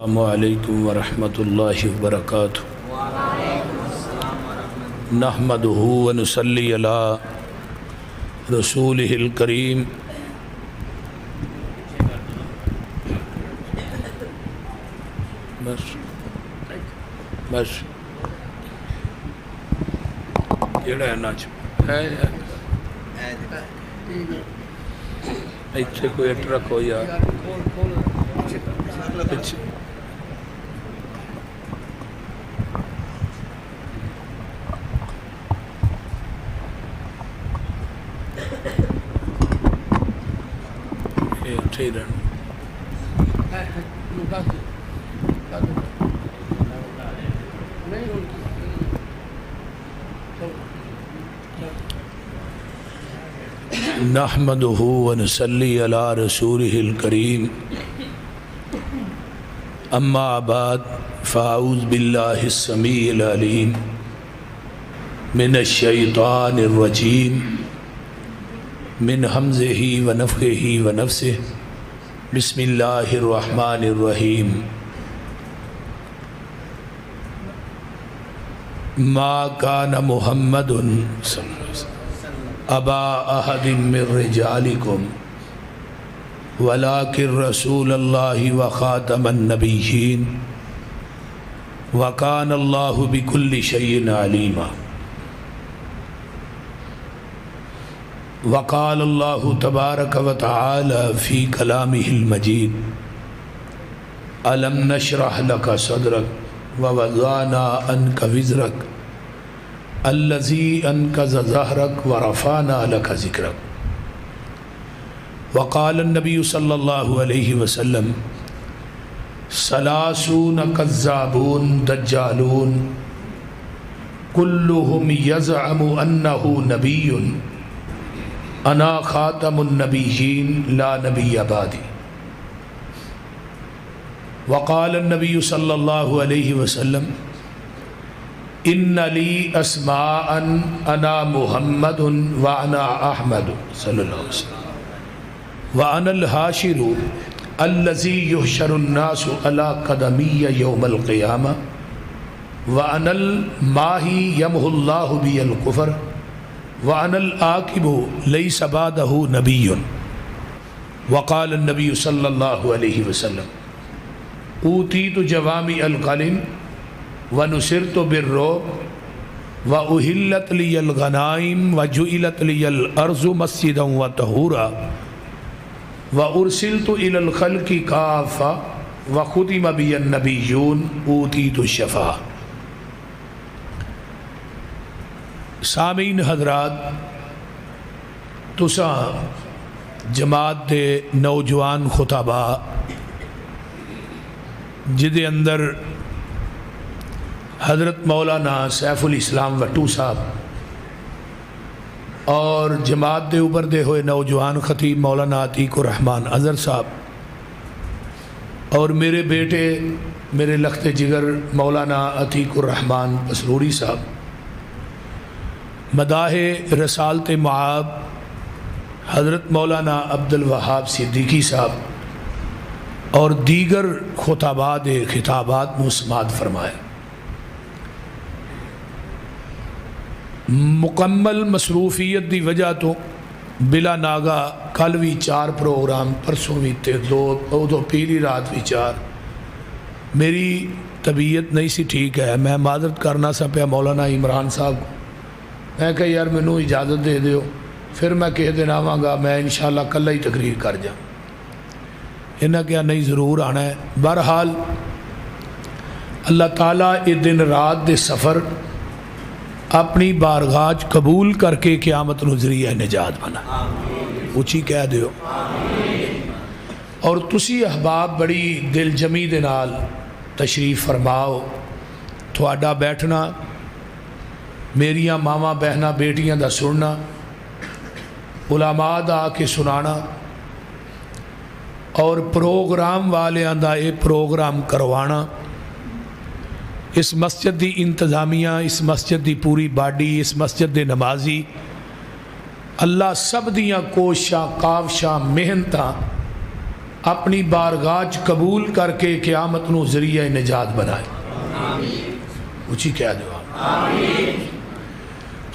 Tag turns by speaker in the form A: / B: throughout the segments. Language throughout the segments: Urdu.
A: السلام علیکم ورحمۃ اللہ وبرکاتہ۔ نحمدہ ونصلی علی رسولہ الکریم۔ بس جڑا ہے ناچ ایتھے کوئی اٹ رکھو یار پیچھے۔ نحمدہ ونصلی علی رسولہ الکریم، اما بعد فاعوذ باللہ السمیع العلیم من الشیطان الرجیم من حمزہ ونفخہ ونفثہ، بسم اللہ الرحمن الرحیم۔ ما کان محمد ابا احد من رجالکم ولکن رسول اللہ وخاتم النبیین وکان اللہ بکل شیء علیما۔ وقال اللہ تبارک وتعالی فی کلامہ المجید، الم نشرح لک صدرک ووضعنا عنک وزرک الذی انقض ظہرک ورفعنا لک ذکرک۔ وقال النبی صلی اللہ علیہ وسلم، ثلاثون کذابون دجالون کلہم یزعم انہ نبی انا خاتم النبیین لا نبی بعدی۔ وقال النبی صلی اللہ علیہ وسلم، ان لی اسماء انا محمد وانا احمد صلی اللہ علیہ وسلم وانا الحاشر الذی یحشر الناس علی قدمی یوم القیامہ وانا الماحی یمحو اللہ بی الکفر وَأَنَا الْآكِبُ لَيْسَ بَعْدَهُ نَبِيٌّ۔ وقال النبی صلی اللہ علیہ وسلم، اوتیت جوامع الکلم ونصرت بالرعب وأحلت لی الغنائم وجعلت لی الارض مسجدا وطہورا وارسلت الی الخلق کافہ وختم بی النبیون اوتیت الشفاء۔ سامعین حضرات، تساں جماعت دے نوجوان خطبہ جدے اندر حضرت مولانا سیف الاسلام وٹو صاحب اور جماعت دے اوپر دے ہوئے نوجوان خطیب مولانا عتیق الرحمن اظہر صاحب اور میرے بیٹے میرے لخت جگر مولانا عتیق الرحمن پسروری صاحب، مداح رسالت معاب حضرت مولانا عبد الوہاب صدیقی صاحب اور دیگر خطبات خطابات میں سماعت فرمائے۔ مکمل مصروفیت دی وجہ تو بلا ناگا کل بھی 4 پروگرام، پرسوں بھی 2 پیلی رات بھی 4۔ میری طبیعت نہیں سی ٹھیک ہے، میں معذرت کرنا سا پیا مولانا عمران صاحب کو، میں کہا یار مینوں اجازت دے دیو، پھر میں کہہ دن آواں گا، میں انشاءاللہ کل ہی تقریر کر جاؤں۔ انہاں کہا نہیں ضرور آنا ہے۔ بہرحال اللہ تعالیٰ یہ دن رات دے سفر اپنی بارگاہ قبول کر کے قیامت نو ذریعہ نجات بنا، اچھی کہہ دیو۔ اور تسی احباب بڑی دل جمی دے نال تشریف فرماؤ، تھوڑا بیٹھنا، میریاں ماواں بہناں بیٹیاں دا سننا، علماء دا آ کے سنانا، اور پروگرام والیاں دا یہ پروگرام کروانا۔ اس مسجد دی انتظامیہ، اس مسجد دی پوری باڈی، اس مسجد دے نمازی، اللہ سب دیاں کوششاں کاوشاں محنتاں اپنی بارگاہ قبول کر کے قیامت نو ذریعہ نجات بنائے. اچھی کیا جواب.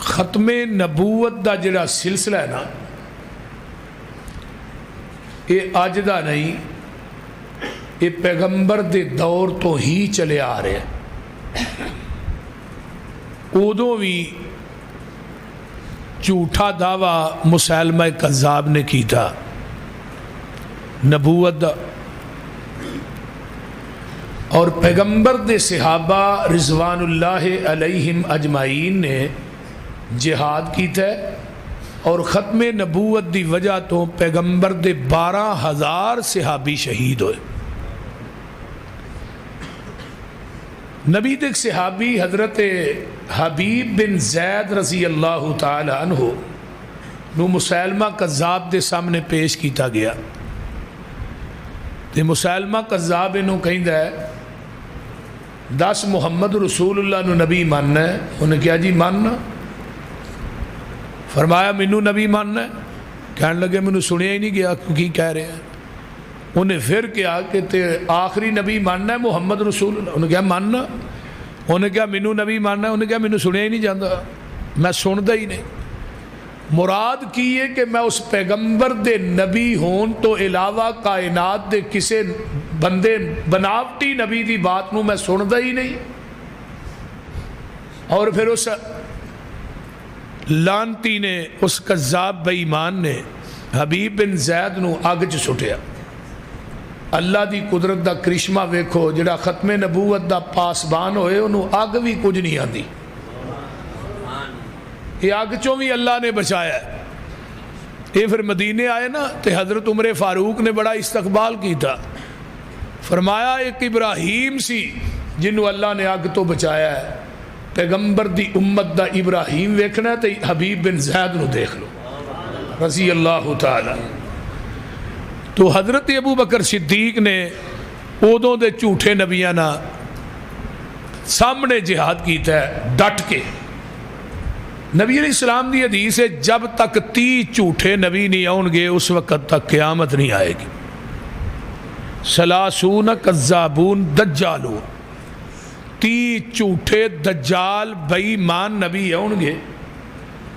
A: ختم نبوت دا جڑا سلسلہ ہے نا یہ اج دا نہیں، یہ پیغمبر دے دور تو ہی چلے آ رہے ہیں. ادوں بھی جھوٹا دعویٰ مسیلمہ کذاب نے کیتا نبوت دا، اور پیغمبر دے صحابہ رضوان اللہ علیہم اجمعین نے جہاد کیتا ہے، اور ختم نبوت دی وجہ تو پیغمبر دے 12,000 صحابی شہید ہوئے. نبی دے صحابی حضرت حبیب بن زید رضی اللہ تعالی عنہ نو مسیلمہ کذاب دے سامنے پیش کیتا گیا. تے مسیلمہ کذاب انہوں کہیں ہے 10 محمد رسول اللہ نو نبی ماننا ہے. انہیں کیا جی ماننا؟ فرمایا منو نبی ماننا ہے. کہنے لگے منو سنیا ہی نہیں گیا کی کہہ رہے ہیں. انہیں پھر کیا کہ آخری نبی ماننا ہے محمد رسول اللہ. انہیں کیا ماننا؟ انہیں کیا منو نبی ماننا ہے. انہیں کیا منو سنیا ہی نہیں جاتا، میں سنتا ہی نہیں. مراد کی ہے کہ میں اس پیغمبر دے نبی ہون تو علاوہ کائنات دے کسے بندے بناوٹی نبی دی بات نو میں سنتا ہی نہیں. اور پھر اس لانتی نے، اس کذاب بے ایمان نے حبیب بن زید نو اگ چ سٹیا. اللہ دی قدرت دا کرشمہ ویکھو، جڑا ختم نبوت دا پاسبان ہوئے انہوں اگ بھی کچھ نہیں آتی. یہ اگ چوں بھی اللہ نے بچایا ہے. یہ پھر مدینے آئے نا تو حضرت عمر فاروق نے بڑا استقبال کی تھا. فرمایا ایک ابراہیم سی جنہوں اللہ نے اگ تو بچایا ہے. پیغمبر دی امت دا ابراہیم ویکھنا ہے تو حبیب بن زید نو دیکھ لو رضی اللہ تعالی. تو حضرت ابو بکر صدیق نے ادوں دے جھوٹے نبیاں نہ سامنے جہاد کیتا ہے ڈٹ کے. نبی علیہ السلام دی حدیث ہے جب تک 30 جھوٹے نبی نہیں آؤں گے اس وقت تک قیامت نہیں آئے گی. سلاسون کذابون دجالون، 30 جھوٹے دجال بے ایمان نبی آؤں گے.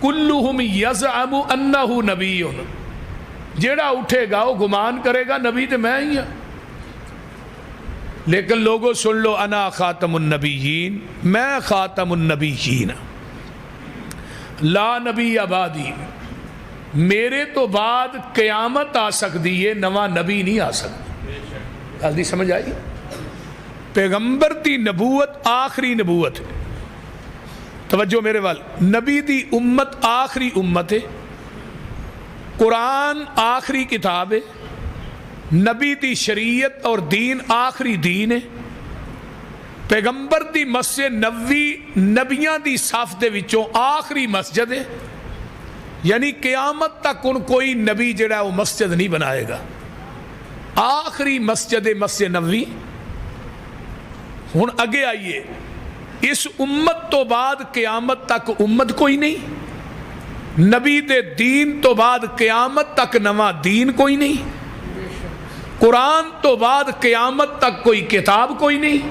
A: کلہم یزعم انہ نبی، جیڑا اٹھے گا وہ گمان کرے گا نبی تو میں ہی ہوں. لیکن لوگوں سن لو انا خاتم النبیین، میں خاتم النبیین، لا نبی آبادی، میرے تو بعد قیامت آ سکتی ہے، نواں نبی نہیں آ سکتا. جلدی سمجھ آئی؟ پیغمبر دی نبوت آخری نبوت ہے. توجہ میرے وال، نبی دی امت آخری امت ہے. قرآن آخری کتاب ہے. نبی دی شریعت اور دین آخری دین ہے. پیغمبر دی مسجد نبوی نبیاں دی صف دے وچوں آخری مسجد ہے. یعنی قیامت تک ان کوئی نبی جڑا وہ مسجد نہیں بنائے گا. آخری مسجد مسجد نبوی. ہن اگے آئیے، اس امت تو بعد قیامت تک امت کوئی نہیں. نبی دے دین تو بعد قیامت تک نواں دین کوئی نہیں. قرآن تو بعد قیامت تک کوئی کتاب کوئی نہیں.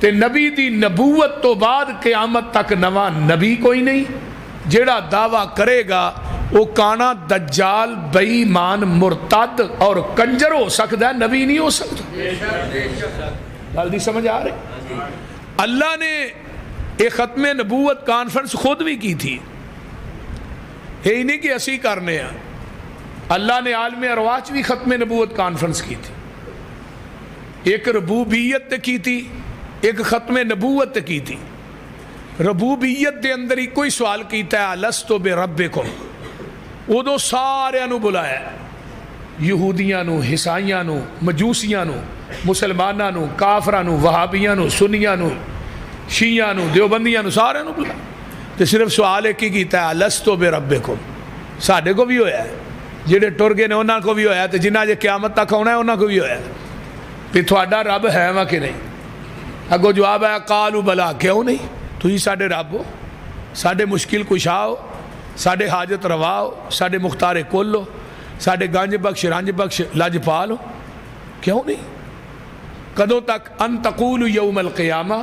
A: تے نبی دی نبوت تو بعد قیامت تک نواں نبی کوئی نہیں. جیڑا دعویٰ کرے گا وہ کانا دجال بے ایمان مرتد اور کنجر ہو سکتا ہے، نبی نہیں ہو سکتا. جلدی سمجھ آ رہے؟ اللہ نے ایک ختم نبوت کانفرنس خود بھی کی تھی. یہی نہیں کہ اسی کرنے ہیں. اللہ نے عالم ارواح بھی ختم نبوت کانفرنس کی تھی. ایک ربوبیت کی تھی، ایک ختم نبوت کی تھی. ربوبیت دے اندر ہی کوئی سوال کیتا ہے الستو بربکم، ادو سارے نو بلایا، یہودیاں نو، عیسائیاں نو، مجوسیاں نو، مسلماناں نو، کافراں نو، وہابیاں نو، سنیاں نو، شیعہ نو، دیوبندیاں نو، سارے نو بلایا. تو صرف سوال ایک ہی کیتا ہے الستو بربکم. ساڈے کو بھی ہویا ہے، جڑے ٹر گئے نے انہاں کو بھی ہویا ہے، تے جنہاں جے قیامت تک ہونا ہے انہاں کو بھی ہویا ہے. کہ تھوڑا رب ہے وا کہ نہیں؟ اگو جواب ہے قالوا بلا، کیوں نہیں؟ تھی ساڈے رب ہو، ساڈے مشکل کشا ہو، ساڈے حاجت روا ہو، ساڈے مختار کل ہو، ساڈے گنج بخش رنج بخش لجپال ہو. کیوں نہیں؟ کدوں تک؟ ان تقول یوم القیامہ،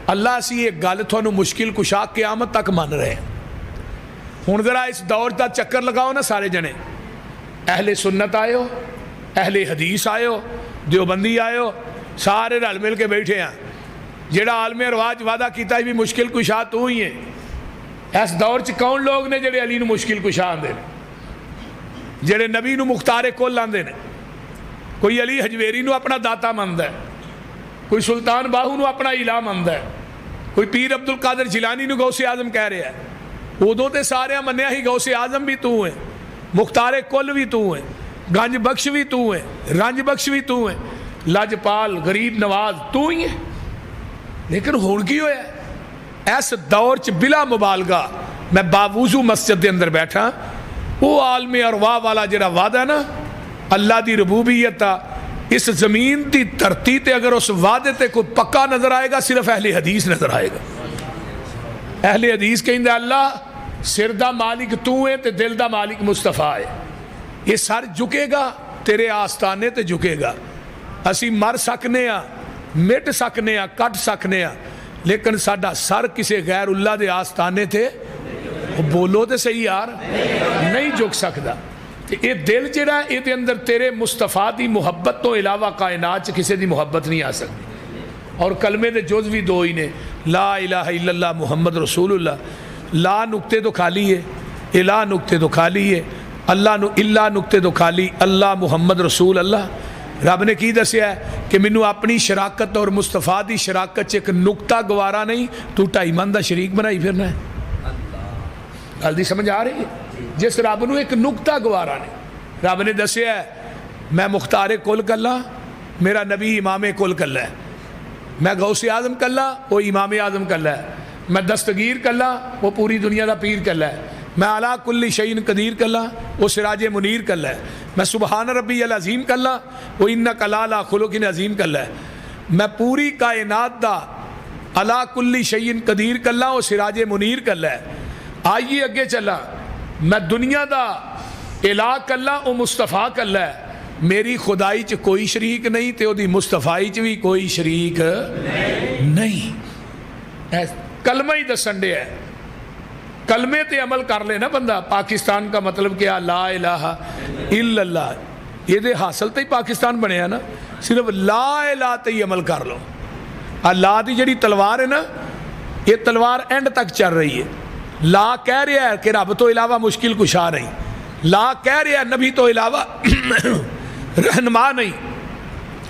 A: اللہ سی ایک گل تھانوں مشکل کشا قیامت تک من رہے ہیں۔ ہن ذرا اس دور دا چکر لگاؤ نا سارے جنے، اہل سنت آئے ہو، اہل حدیث آئے ہو، دیوبندی آئے ہو، سارے رل مل کے بیٹھے ہیں۔ جڑا عالم رواج وعدہ کیتا ہے بھی مشکل کشا تو ہی ہے۔ اس دور چ کون لوگ نے جڑے علی نو مشکل کشا آندے نے، جڑے نبی نو مختار کل آندے نے؟ کوئی علی حجویری نو اپنا داتا مندا ہے، کوئی سلطان باہو نو اپنا الہ مندا ہے، کوئی پیر عبد القادر جیلانی نو غوث اعظم کہہ رہا ہے۔ ادوں تے سارے منیا ہی غوث اعظم بھی تو ہے، مختار کل بھی تو ہے، گنج بخش بھی تو ہے، رنج بخش بھی تو ہے، لاجپال غریب نواز تو ہی ہے۔ لیکن ہن کی ہویا ہے؟ اس دور چ بلا مبالغہ میں باوضو مسجد دے اندر بیٹھا، وہ عالم ارواح والا جڑا وعدہ ہے نا اللہ دی ربوبیت دا، اس زمین دی دھرتی تے اگر اس وعدے تے کوئی پکا نظر آئے گا صرف اہل حدیث نظر آئے گا۔ اہل حدیث کہندے اللہ سر دا مالک تو ہے تے دل دا مالک مصطفیٰ ہے۔ یہ سر جھکے گا تیرے آستانے تے جھکے گا۔ اسی مر سکنے ہاں، مٹ سکنے ہاں، کٹ سکنے ہاں، لیکن ساڈا سر کسے غیر اللہ دے آستانے تے بولو تے صحیح یار نہیں جھک سکدا۔ یہ دل جڑا ہے یہ اندر تیرے مصطفیٰ دی محبت تو علاوہ کائنات چ کسے دی محبت نہیں آ سکتی۔ اور کلمے دے جز بھی دو ہی نے، لا الہ الا اللہ محمد رسول اللہ۔ لا نقطے تو خالی ہے، الہ نقطے تو خالی ہے، اللہ نقطے تو خالی، اللہ محمد رسول اللہ۔ رب نے کی دسیا ہے کہ مینوں اپنی شراکت اور مصطفیٰ دی شراکت ایک نقطہ گوارا نہیں، تو ٹائی من دا شریک بنائی پھرنا ہے۔ گل دی سمجھ آ رہی ہے؟ جس رب نو ایک نقطہ گوارا نہیں، رب نے دسیا ہے میں مختار کل کلا، میرا نبی امام کل کلا ہے، میں غوث اعظم کلا، وہ امام اعظم کلا ہے، میں دستگیر کلا، وہ پوری دنیا دا پیر کلا ہے، میں علا کل شیء قدیر کلا، وہ سراج منیر کلا ہے، میں سبحان ربی العظیم کلا، وہ انک لعلی خلق عظیم کلا ہے، میں پوری کائنات دا علا کل شیء قدیر کلا، وہ سراج منیر کلا ہے۔ آئیے اگے چلا، میں دنیا دا الہ کلا، وہ مصطفیٰ کلا ہے، میری خدائی چ کوئی شریک نہیں تے دی مصطفائی چ بھی کوئی شریک نہیں۔ کلمہ ہی دسن دے ہے، کلمے تے عمل کر لے نا بندہ۔ پاکستان کا مطلب کیا؟ لا الہ الا اللہ، یہ دے حاصل تے ہی پاکستان بنے نا، صرف لا الہ تے ہی عمل کر لو۔ اللہ دی جڑی تلوار ہے نا، یہ تلوار اینڈ تک چل رہی ہے۔ لا کہہ رہا ہے کہ رب تو علاوہ مشکل کشا نہیں، لا کہہ رہا ہے نبی تو علاوہ رہنما نہیں،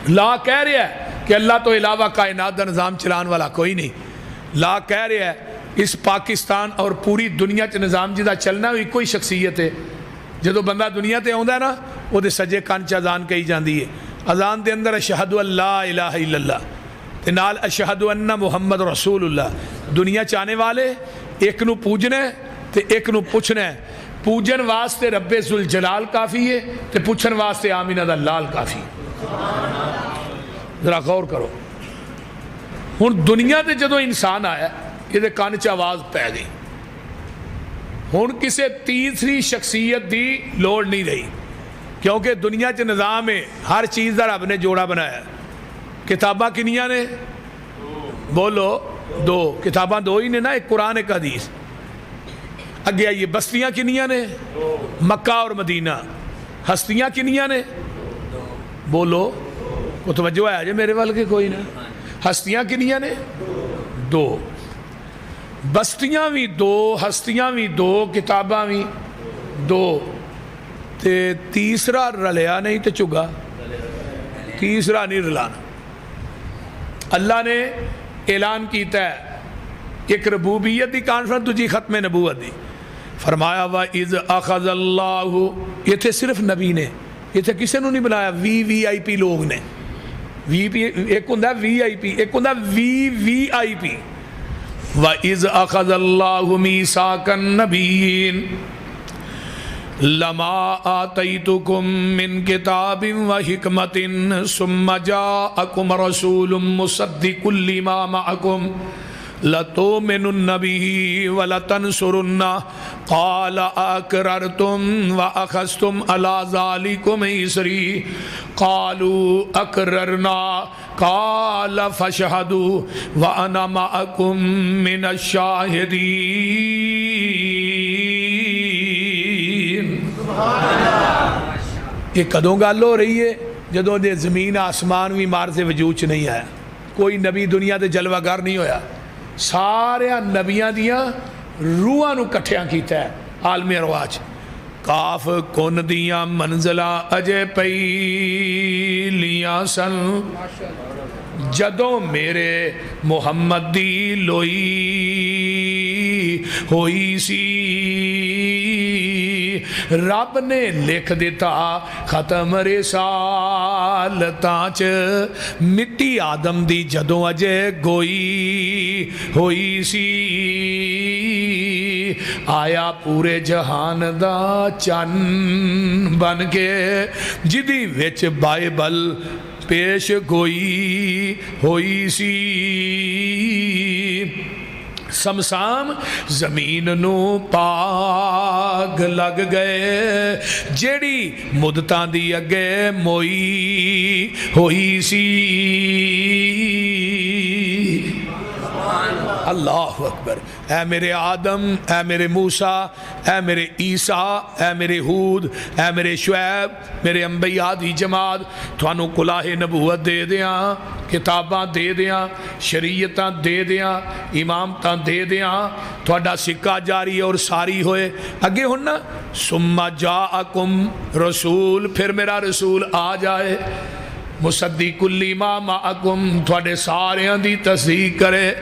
A: لا کہہ رہا ہے کہ اللہ تو علاوہ کائنات دا نظام چلان والا کوئی نہیں، لا کہہ رہا ہے اس پاکستان اور پوری دنیا چ نظام جدا چلنا بھی کوئی شخصیت ہے۔ جدو بندہ دنیا تے آندا ہے نا، وہ دے سجے کان چ اذان کہی جاندی ہے، اذان دے اندر اشہد ان لا الہ الا اللہ تے نال اشہد ان محمد رسول اللہ۔ دنیا چاہنے والے ایک نو پوجنا ہے تے ایک نو پوچھنا ہے۔ پوجن واسطے رب ذوالجلال کافی ہے تے پوچھن واسطے آمینہ دا لال کافی ہے۔ ذرا غور کرو، ہن دنیا تے جدو انسان آیا یہ کان چ آواز پی گئی، ہن کسے تیسری شخصیت دی لوڑ نہیں رہی، کیونکہ دنیا چ نظام ہے ہر چیز دا رب نے جوڑا بنایا۔ کتاباں کنیاں نے؟ بولو دو، کتاباں دو ہی نے نا، ایک قرآن ایک حدیث۔ اگے آئیے بستیاں کنیاں نے؟ مکہ اور مدینہ۔ ہستیاں کنیاں نے؟ بولو، وہ توجہ ہے جی میرے وال کے کوئی نہ۔ ہستیاں کنیاں نے؟ دو۔ بستیاں بھی دو، ہستیاں بھی دو، کتاباں بھی دو، تے تیسرا رلیا نہیں تے چگا، تیسرا نہیں رلانا۔ اللہ نے اعلان کیتا ہے ایک ربوبیت دی کانفرنس، دوجی ختم نبوت دی۔ فرمایا وَإِذْ أَخَذَ اللَّهُ، یہ تھے صرف نبی نے، یہ تھے کسے نو نہیں بنایا، وی آئی پی لوگ نے۔ وی پی ایک ہوندا وی آئی پی، ایک ہوندا وی آئی پی۔ وَإِذْ أَخَذَ اللَّهُ مِيثَاقَ النَّبِيِّينَ لَمَا آتَيْتُكُم مِّن كِتَابٍ وَحِكْمَةٍ ثُمَّ جَاءَكُمْ رَسُولٌ مُصَدِّقٌ لِّمَا مَعَكُمْ لَتُؤْمِنُنَّ بِهِ وَلَتَنْصُرُنَّهُ قَالَ أَقْرَرْتُمْ وَأَخَذْتُمْ عَلَى ذَلِكُمْ إِصْرِي قَالُوا أَقْرَرْنَا قَالَ فَاشْهَدُوا وَأَنَا مَعَكُمْ مِنَ الشَّاهِدِينَ۔ یہ کدوں گل ہو رہی ہے؟ جدوں دے زمین آسمان بھی مار سے وجود چ نہیں آیا، کوئی نبی دنیا دے جلوہ گر نہیں ہویا، سارے نبیاں دیاں روحاں نو کٹھیاں کیتا ہے عالم ارواح۔ کاف کن دیاں منزلہ اجے پہلیاں سن جدوں میرے محمد دی لوئی ہوئی سی، رب نے لکھ دیتا ختم رسالتاں چ مٹی آدم دی جدوں اجے گوئی ہوئی سی، آیا پورے جہان دا چن بن کے جدی وچ بائبل پیش گوئی ہوئی سی، سمسام زمین نو پاگ لگ گئے جیڑی مدتاں دی اگے موئی ہوئی سی۔ اللہ اکبر۔ اے میرے آدم، اے میرے موسیٰ، اے میرے عیسیٰ، اے میرے ہود، اے میرے شعیب، میرے انبیاء دی جماعت، تھانو کلاہ نبوت دے دیاں، کتاباں دے دیاں، شریعتاں دے دیاں، امامتاں دے دیاں، تھوڑا سکہ جاری اور ساری ہوئے اگے ہونا ثم جاءکم رسول، پھر میرا رسول آ جائے مصدق لما معکم، تھوڑے ساریاں دی تصدیق کرے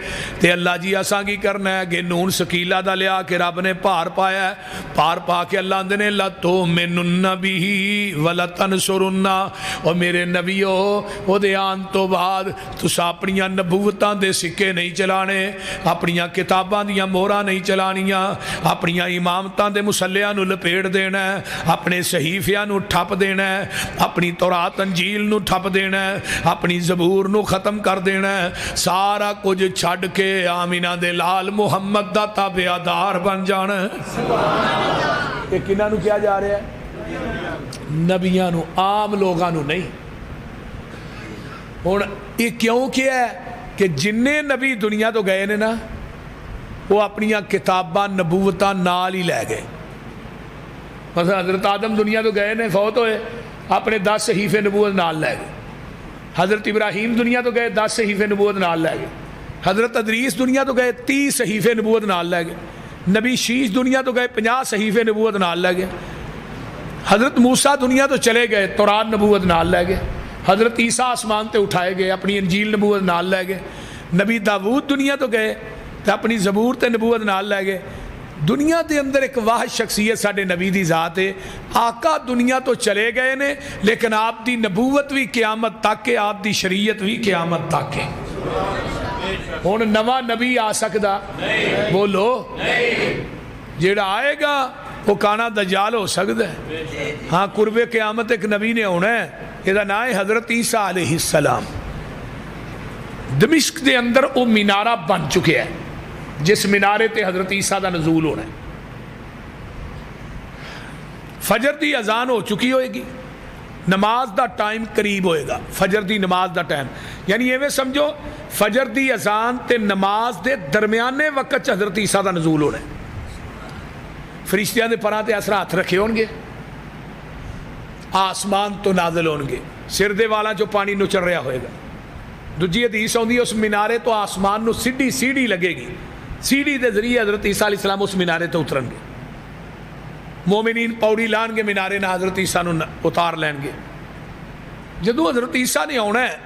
A: تے اللہ جی اساں کی کرنا ہے کہ نون سکیلہ دا لیا کہ رب نے پار پایا ہے، پار پا کے اللہ نے لَتُؤْمِنُنَّ بِهِ وَلَتَنْصُرُنَّ، اور میرے نبیو او دے آن تو بعد تسا اپنیاں نبوتاں دے سکے نہیں چلانے، اپنیاں کتاباں دیاں مہراں نہیں چلانیاں، اپنیاں امامتاں دے مسلیاں نو لپیڑ دینا ہے، اپنے صحیفیاں نو ٹھپ دینا ہے، اپنی تورات انجیل نو ٹھپ دینا ہے، اپنی زبور نو ختم کر دینا ہے، سارا کچھ چھڑ کے آمینہ دے لال محمد دا تابعدار بن جانا ہے۔ یہ کنہاں نو کیا جا رہا ہے؟ نبیاں نو، عام لوگاں نو نہیں۔ اور یہ کیوں کیا ہے کہ جننے نبی دنیا تو گئے نے نا وہ اپنیاں کتاباں نبوتاں نال ہی لے گئے۔ مثلا حضرت آدم دنیا تو گئے نے، فوت ہوئے، اپنے 10 صحیفے نبوت نال لے گئے۔ حضرت ابراہیم دنیا تو گئے 10 صحیفے نبوت نال لے گئے۔ حضرت ادریس دنیا تو گئے 30 صحیفے نبوت نال لے گئے۔ نبی شیش دنیا تو گئے 50 صحیفے نبوت نال لے گئے۔ حضرت موسیٰ دنیا تو چلے گئے، تورات نبوت نال لے گئے۔ حضرت عیسیٰ آسمان تے اٹھائے گئے، اپنی انجیل نبوت نال لے گئے۔ نبی داود دنیا تو گئے تو اپنی زبور تے نبوت نال لے گئے۔ دنیا دے اندر ایک واحد شخصیت ساڑھے نبی دی ذات ہے، آقا دنیا تو چلے گئے نے لیکن آپ دی نبوت بھی قیامت تک ہے، آپ دی شریعت بھی قیامت تک ہے۔ ہن نواں نبی آ سکدا؟ بولو، جیڑا آئے گا وہ کانا دجال ہو سکتا ہے۔ ہاں قرب قیامت ایک نبی نے ہونا ہے، یہ نام ہے حضرت عیسیٰ علیہ السلام۔ دمشق دے اندر وہ مینارہ بن چکے ہیں جس مینارے تے حضرت عیسیٰ دا نزول ہونا ہے۔ فجر دی اذان ہو چکی ہوئے گی، نماز دا ٹائم قریب ہوئے گا، فجر دی نماز دا ٹائم، یعنی یہ میں سمجھو فجر دی اذان تے نماز دے درمیانے وقت حضرت عیسیٰ دا نزول ہونا ہے۔ فرشتیاں دے پراں تے اثر ہاتھ رکھے ہون گے، آسمان تو نازل ہون گے، سر دے والا جو پانی نچر رہا ہوئے گا۔ دوجی حدیث ہوندی ہے اس مینارے تو آسمان نو سیڑھی لگے گی، سیڑھی دے ذریعے حضرت عیسیٰ علیہ السلام اس مینارے تو اترن گے، مومنین پوڑی لان گے مینارے نہ حضرت عیسیٰ نو اتار لین گے۔ جدو حضرت عیسیٰ نے آنا ہے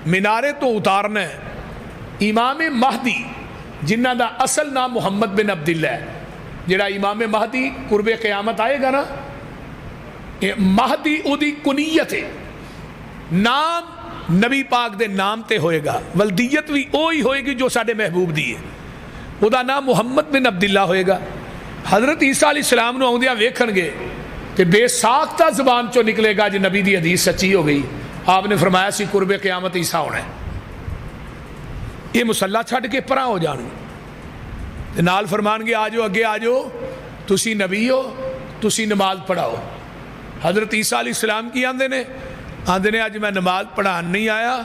A: مینارے تو اتارنا ہے، امام مہدی جنہ دا اصل نام محمد بن عبداللہ ہے، جڑا امام مہدی قرب قیامت آئے گا نا، مہدی او دی کنیت ہے، نام نبی پاک دے نام تے ہوئے گا، ولدیت بھی اوہی ہوئے گی جو ساڑھے محبوب دی ہے، او دا نام محمد بن عبداللہ ہوئے گا۔ حضرت عیسیٰ علیہ السلام نو آؤندیاں ویکھن گے کہ بے ساختہ زبان چو نکلے گا جو نبی دی حدیث سچی ہو گئی، آپ نے فرمایا سی قرب قیامت عیسیٰ ہونا ہے۔ یہ مسلح چھڈ کے پراں ہو جان گے، نال فرمان گے آ جاؤ اگے آ جاؤ، تسی نبی ہو، تسی نماز پڑھاؤ۔ حضرت عیسیٰ علیہ السلام کی آندے نے اج میں نماز پڑھان نہیں آیا،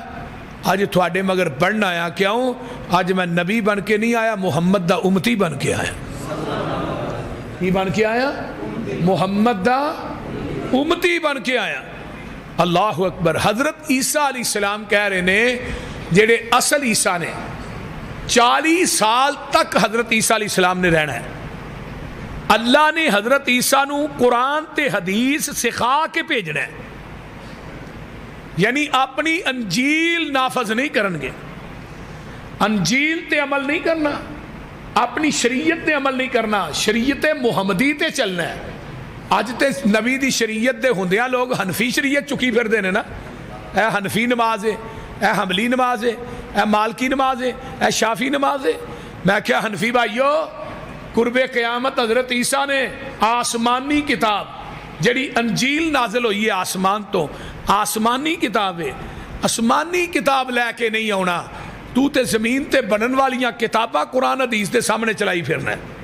A: اج تھوڑے مگر پڑھن آیا۔ کیوں؟ اج میں نبی بن کے نہیں آیا، محمد دا امتی بن کے آیا۔ کی بن کے آیا؟ محمد دا امتی بن کے آیا۔ اللہ اکبر۔ حضرت عیسیٰ علیہ السلام کہہ رہے نے جڑے اصل عیسیٰ نے 40 سال تک حضرت عیسیٰ علیہ السلام نے رہنا ہے۔ اللہ نے حضرت عیسیٰ نو قرآن تے حدیث سکھا کے بھیجنا ہے، یعنی اپنی انجیل نافذ نہیں کرن گے، انجیل تے عمل نہیں کرنا، اپنی شریعت تے عمل نہیں کرنا، شریعت محمدی تے چلنا ہے۔ اج تے نبی دی شریعت دے ہوندیاں لوگ حنفی شریعت چکی پھر دینے نا، اے حنفی نماز ہے، اے حنبلی نماز ہے، اے مالکی نماز ہے، اے شافی نماز ہے۔ میں کیا حنفی بھائیو، قرب قیامت حضرت عیسیٰ نے آسمانی کتاب جڑی انجیل نازل ہوئی ہے آسمان تو، آسمانی کتاب ہے، آسمانی کتاب لے کے نہیں آنا، تو تے زمین تے بنن والیاں کتاباں قرآن حدیث دے سامنے چلائی پھرنا ہے۔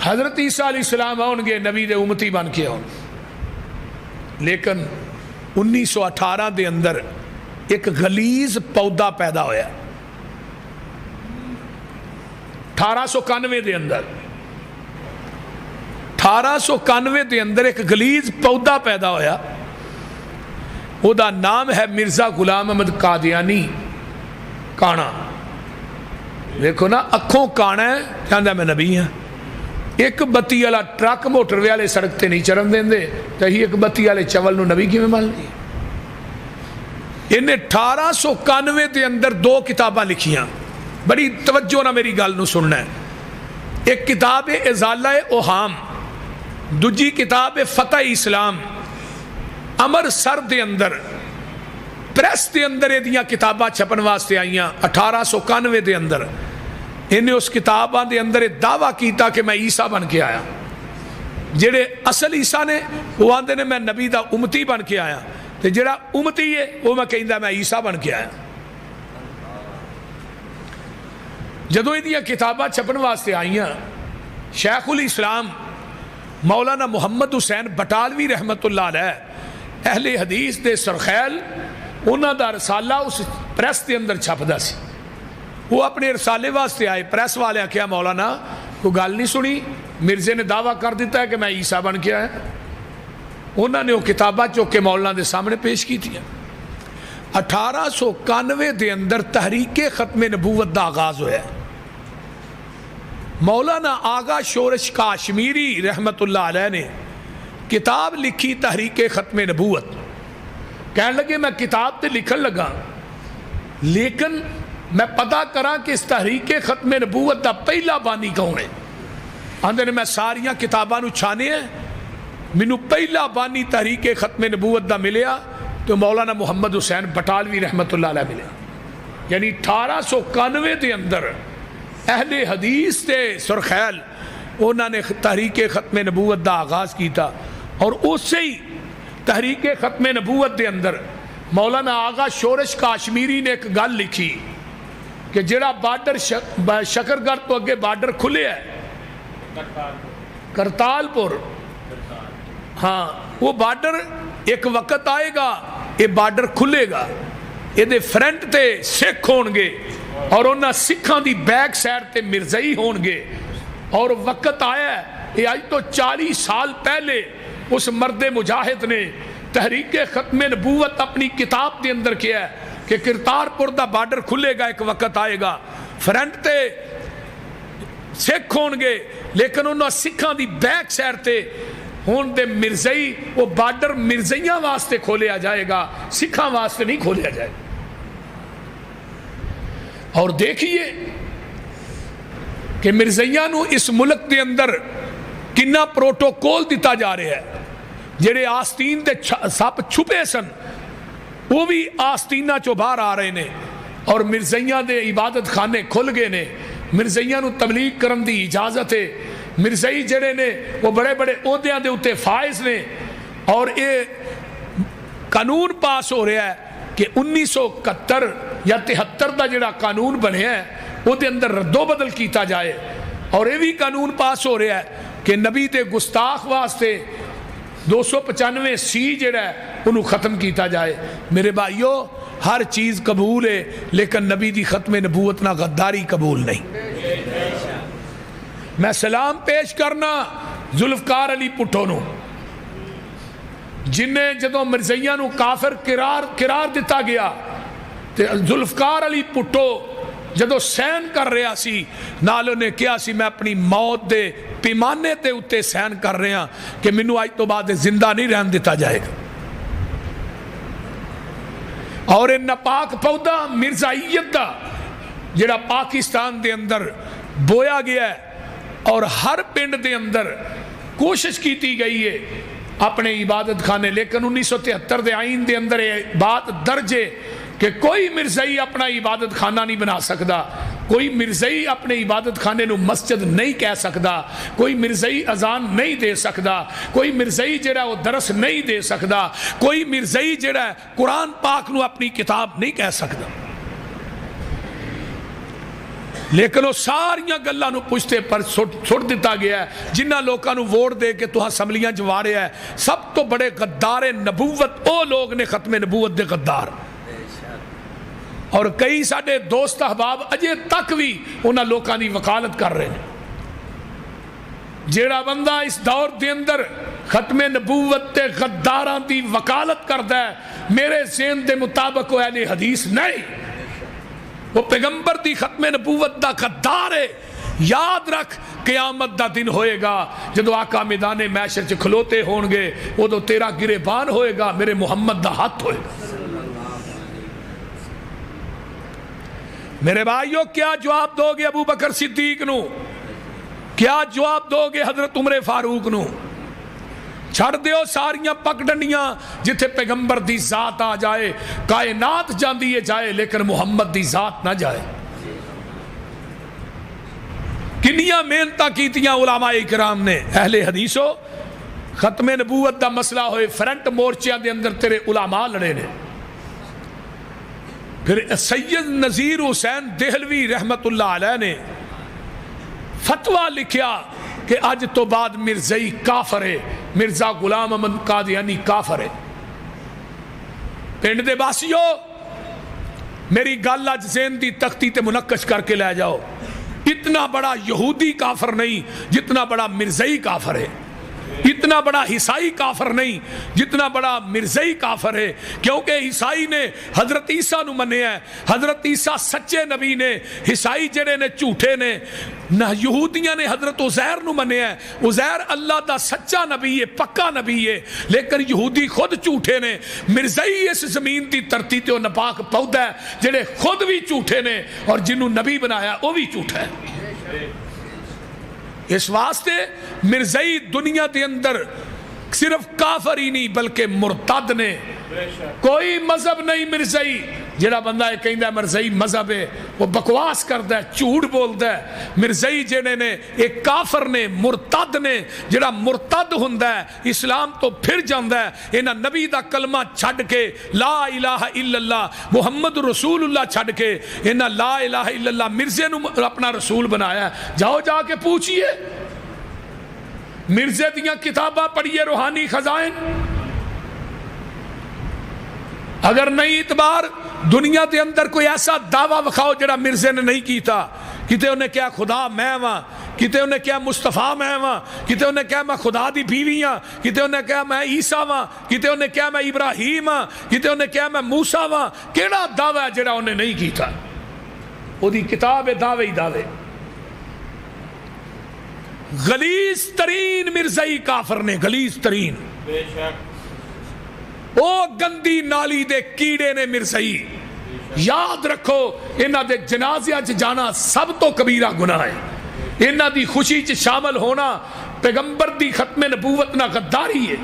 A: حضرت عیسیٰ علیہ السلام آؤں گے نبی دے امتی بن کے آؤں، لیکن 1918 دے اندر ایک غلیظ پودا پیدا ہویا، 1891 دے اندر 1891 دے اندر ایک غلیظ پودا پیدا ہویا، وہ دا نام ہے مرزا غلام احمد قادیانی کانا۔ دیکھو نا، اکھوں کانا ہے کہندا میں نبی ہاں، ایک بتی والا ٹرک موٹر والے سڑک تے نہیں چڑھن دیندے تے ہی ایک بتی والے چول نو نبی کیویں مان لی؟ انہیں 1891 دے اندر 2 کتاباں لکھیاں، بڑی توجہ نہ میری گل نو سننا ہے۔ ایک کتاب ہے ازالہ اوہام، دوجی کتاب ہے فتح اسلام۔ امرتسر دے اندر پریس دے اندر یہ دیاں کتاباں چھپن واسطے آئیاں 1891 دے اندر۔ انہیں اس کتاباں دے اندر دعویٰ کیتا کہ میں عیسیٰ بن کے آیا، جڑے اصل عیسیٰ نے وہ آندے نے میں نبی دا امتی بن کے آیا، تے جڑا امتی ہے وہ میں کہندا میں عیسیٰ بن کے آیا۔ جدوں یہ کتاباں چھپن واسطے آئیاں، شیخ الاسلام مولانا محمد حسین بٹالوی رحمت اللہ علیہ اہل حدیث دے سرخیل، انہاں دا رسالہ اس پریس دے اندر چھپدا سی۔ وہ اپنے رسالے واسطے آئے، پریس والے کیا مولانا کوئی گل نہیں سنی، مرزے نے دعویٰ کر دیتا ہے کہ میں عیسیٰ بن کے آیا۔ انہوں نے وہ کتاباں چوک کے مولانا دے سامنے پیش کی تھی۔ 1891 دے اندر تحریک ختم نبوت دا آغاز ہویا ہے۔ مولانا آغا شورش کاشمیری رحمت اللہ علیہ نے کتاب لکھی تحریک ختم نبوت۔ کہنے لگے میں کتاب تے لکھن لگا، لیکن میں پتہ کرا کہ اس تحریک ختم نبوت دا پہلا بانی کون ہے۔ آندے نے میں ساریاں کتاباں نو چھانے ہیں، مینو پہلا بانی تحریک ختم نبوت دا ملیا تو مولانا محمد حسین بٹالوی رحمت اللہ علیہ ملیا۔ یعنی 1891 دے اندر اہل حدیث دے سرخیل انہوں نے تحریک ختم نبوت دا آغاز کیتا، اور اسی ہی تحریک ختم نبوت دے اندر مولانا آغا شورش کاشمیری نے ایک گل لکھی کہ جڑا بارڈر شکرگڑھ تو اگے بارڈر کھلے ہے کرتال پور، ہاں وہ بارڈر ایک وقت آئے گا یہ بارڈر کھلے گا، یہ فرنٹ تے سکھ ہون گے اور انہاں سکھاں دی بیک سائڈ تے مرزائی ہون گے، اور وقت آیا ہے یہ آج تو 40 سال پہلے اس مرد مجاہد نے تحریک ختم نبوت اپنی کتاب دے اندر کیا ہے کہ کرتارپور دا بارڈر کھلے گا، ایک وقت آئے گا فرنٹ تے سکھ ہون گے، لیکن انہاں سکھاں دی بیک سائڈ تے ہون دے مرزائی، وہ بارڈر مرزائیاں واسطے کھولیا جائے گا، سکھاں واسطے نہیں کھولیا جائے گا۔ اور دیکھیے کہ مرزائیاں نو اس ملک دے اندر کنا پروٹوکول دیتا جا رہے ہیں، جڑے آستین دے سپ چھپے سن وہ بھی آستینہ چو باہر آ رہے نے، اور مرزائیاں دے عبادت خانے کھل گئے نے، مرزائیاں نو تبلیغ کرن دی اجازت ہے، مرزائی جڑے نے وہ بڑے بڑے عہدیاں دے اتے فائز نے، اور یہ قانون پاس ہو رہا ہے کہ 1971 یا 73 دا جڑا قانون بنیا ہے وہ دے اندر رد و بدل کیتا جائے، اور یہ بھی قانون پاس ہو رہا ہے کہ نبی تے گستاخ واسطے 295C جڑا ہے انہوں ختم کیتا جائے۔ میرے بھائیو ہر چیز قبول ہے، لیکن نبی دی ختم نبوت نہ غداری قبول نہیں۔ میں سلام پیش کرنا ذوالفقار علی پٹھو نو، جنہیں جدوں مرزائیاں نو کافر قرار دیتا گیا، تے ذوالفقار علی پٹھو جدو سین کر رہا سی نالوں نے کیا سی میں اپنی موت دے پیمانے تے اتے سین کر رہا کہ منو آج تو بعد زندہ نہیں رہن دیتا جائے گا۔ اور ان ناپاک پودا مرزائیت دا جڑا پاکستان دے اندر بویا گیا ہے، اور ہر پنڈ دے اندر کوشش کیتی گئی ہے اپنے عبادت خانے، لیکن 1973 دے آئین دے اندر یہ بات درج ہے کہ کوئی مرزائی اپنا عبادت خانہ نہیں بنا سکتا، کوئی مرزائی اپنے عبادت خانے نو مسجد نہیں کہہ سکتا، کوئی مرزائی اذان نہیں دے سکتا، کوئی مرزائی جڑا وہ درس نہیں دے سکتا، کوئی مرزائی جڑا قرآن پاک نو اپنی کتاب نہیں کہہ سکتا۔ لیکن وہ ساریاں گلاں نو پشتے پر سٹ دیتا گیا ہے۔ جنہ لوکاں نو ووٹ دے کے تو اسمبلیاں جوارے ہے، سب تو بڑے غدار نبوت او لوگ نے ختم نبوت دے غدار، اور کئی ساڈے دوست احباب اجے تک بھی انہاں لوکاں دی وکالت کر رہے ہیں۔ جیڑا بندہ اس دور دے اندر ختم نبوت تے غداراں دی وکالت کردا ہے، میرے ذہن دے مطابق وہ اہل حدیث نہیں، وہ پیغمبر دی ختم نبوت دا غدار ہے۔ یاد رکھ قیامت دا دن ہوئے گا جدو آقا میدان محشر چ کھلوتے ہون گے، وہ تو تیرا گریبان ہوئے گا، میرے محمد دا ہاتھ ہوئے گا۔ میرے بھائیو کیا جواب دو گے ابو بکر صدیق نو؟ کیا جواب دو گے حضرت عمر فاروق نو؟ چھڑ دیو ساریاں پگڈنڈیاں جتھے پیغمبر دی ذات آ جائے، کائنات جاندی ہے جائے لیکن محمد دی ذات نہ جائے۔ کنیاں محنتاں کیتیاں علماء کرام نے، اہل حدیثو ختم نبوت دا مسئلہ ہوئے فرنٹ مورچیاں دے اندر تیرے علماء لڑے نے۔ پھر سید نذیر حسین دہلوی رحمت اللہ علیہ نے فتویٰ لکھیا کہ آج تو بعد مرزائی کافر ہے، مرزا غلام احمد قادیانی کافر ہے۔ پنڈ دے باسیو میری گل اج ذہن دی تختی تے منقش کر کے لے جاؤ، اتنا بڑا یہودی کافر نہیں جتنا بڑا مرزائی کافر ہے، اتنا بڑا عیسائی کافر نہیں جتنا بڑا مرزائی کافر ہے، کیونکہ عیسائی نے حضرت عیسیٰ نو منے ہے، حضرت عیسیٰ سچے نبی نے، عیسائی جڑے نے جھوٹے نے، نہ یہودیاں نے حضرت عزیر نو منے ہے، عزیر اللہ دا سچا نبی ہے، پکا نبی ہے، لیکن یہودی خود جھوٹے نے۔ مرزائی اس زمین دی دھرتی تے ناپاک پودا ہے جڑے خود بھی جھوٹے نے اور جنہوں نبی بنایا وہ بھی جھوٹا ہے۔ اس واسطے مرزائی دنیا دے اندر صرف کافر ہی نہیں بلکہ مرتد نے، کوئی مذہب نہیں مرزائی۔ جڑا بندہ کہندا ہے مرزائی مذہب ہے وہ بکواس کردا ہے، جھوٹ بولدا ہے۔ مرزائی جڑے نے ایک کافر نے، مرتد نے۔ جڑا مرتد ہوندا ہے اسلام تو پھر جاندا ہے، انہاں نبی دا کلمہ چھڈ کے لا الہ الا اللہ محمد رسول اللہ چھڈ کے انہاں لا الہ الا اللہ مرزے نو اپنا رسول بنایا ہے۔ جاؤ جا کے پوچھئے، مرزے دیاں کتاباں پڑھیے، روحانی خزائن۔ اگر نہیں اعتبار دنیا دے اندر کوئی ایسا دعویٰ وکھاؤ جڑا مرزے نے نہیں کیتا، کتے انہیں کیا خدا میں ہاں، کتے انہیں کیا مصطفیٰ میں ہاں، کتے انہیں کیا میں خدا دی بیوی ہاں، کتے انہیں کیا میں عیسیٰ ہاں، کتے انہیں کیا میں ابراہیم ہاں، کتے انہیں کیا میں موسیٰ ہاں۔ کیڑا دعویٰ ہے جڑا انہیں نہیں کیتا؟ وہ دی کتاب ہے دعوے ہی دعوے۔ غلیظ ترین مرزائی کافر نے، غلیظ ترین،
B: بے شک
A: او گندی نالی دے کیڑے نے مرزائی۔ یاد رکھو انہاں دے جنازیاں چ جانا سب تو کبیرہ گناہ ہے، انہاں دی خوشی چ شامل ہونا پیغمبر دی ختم نبوت نہ غداری ہے،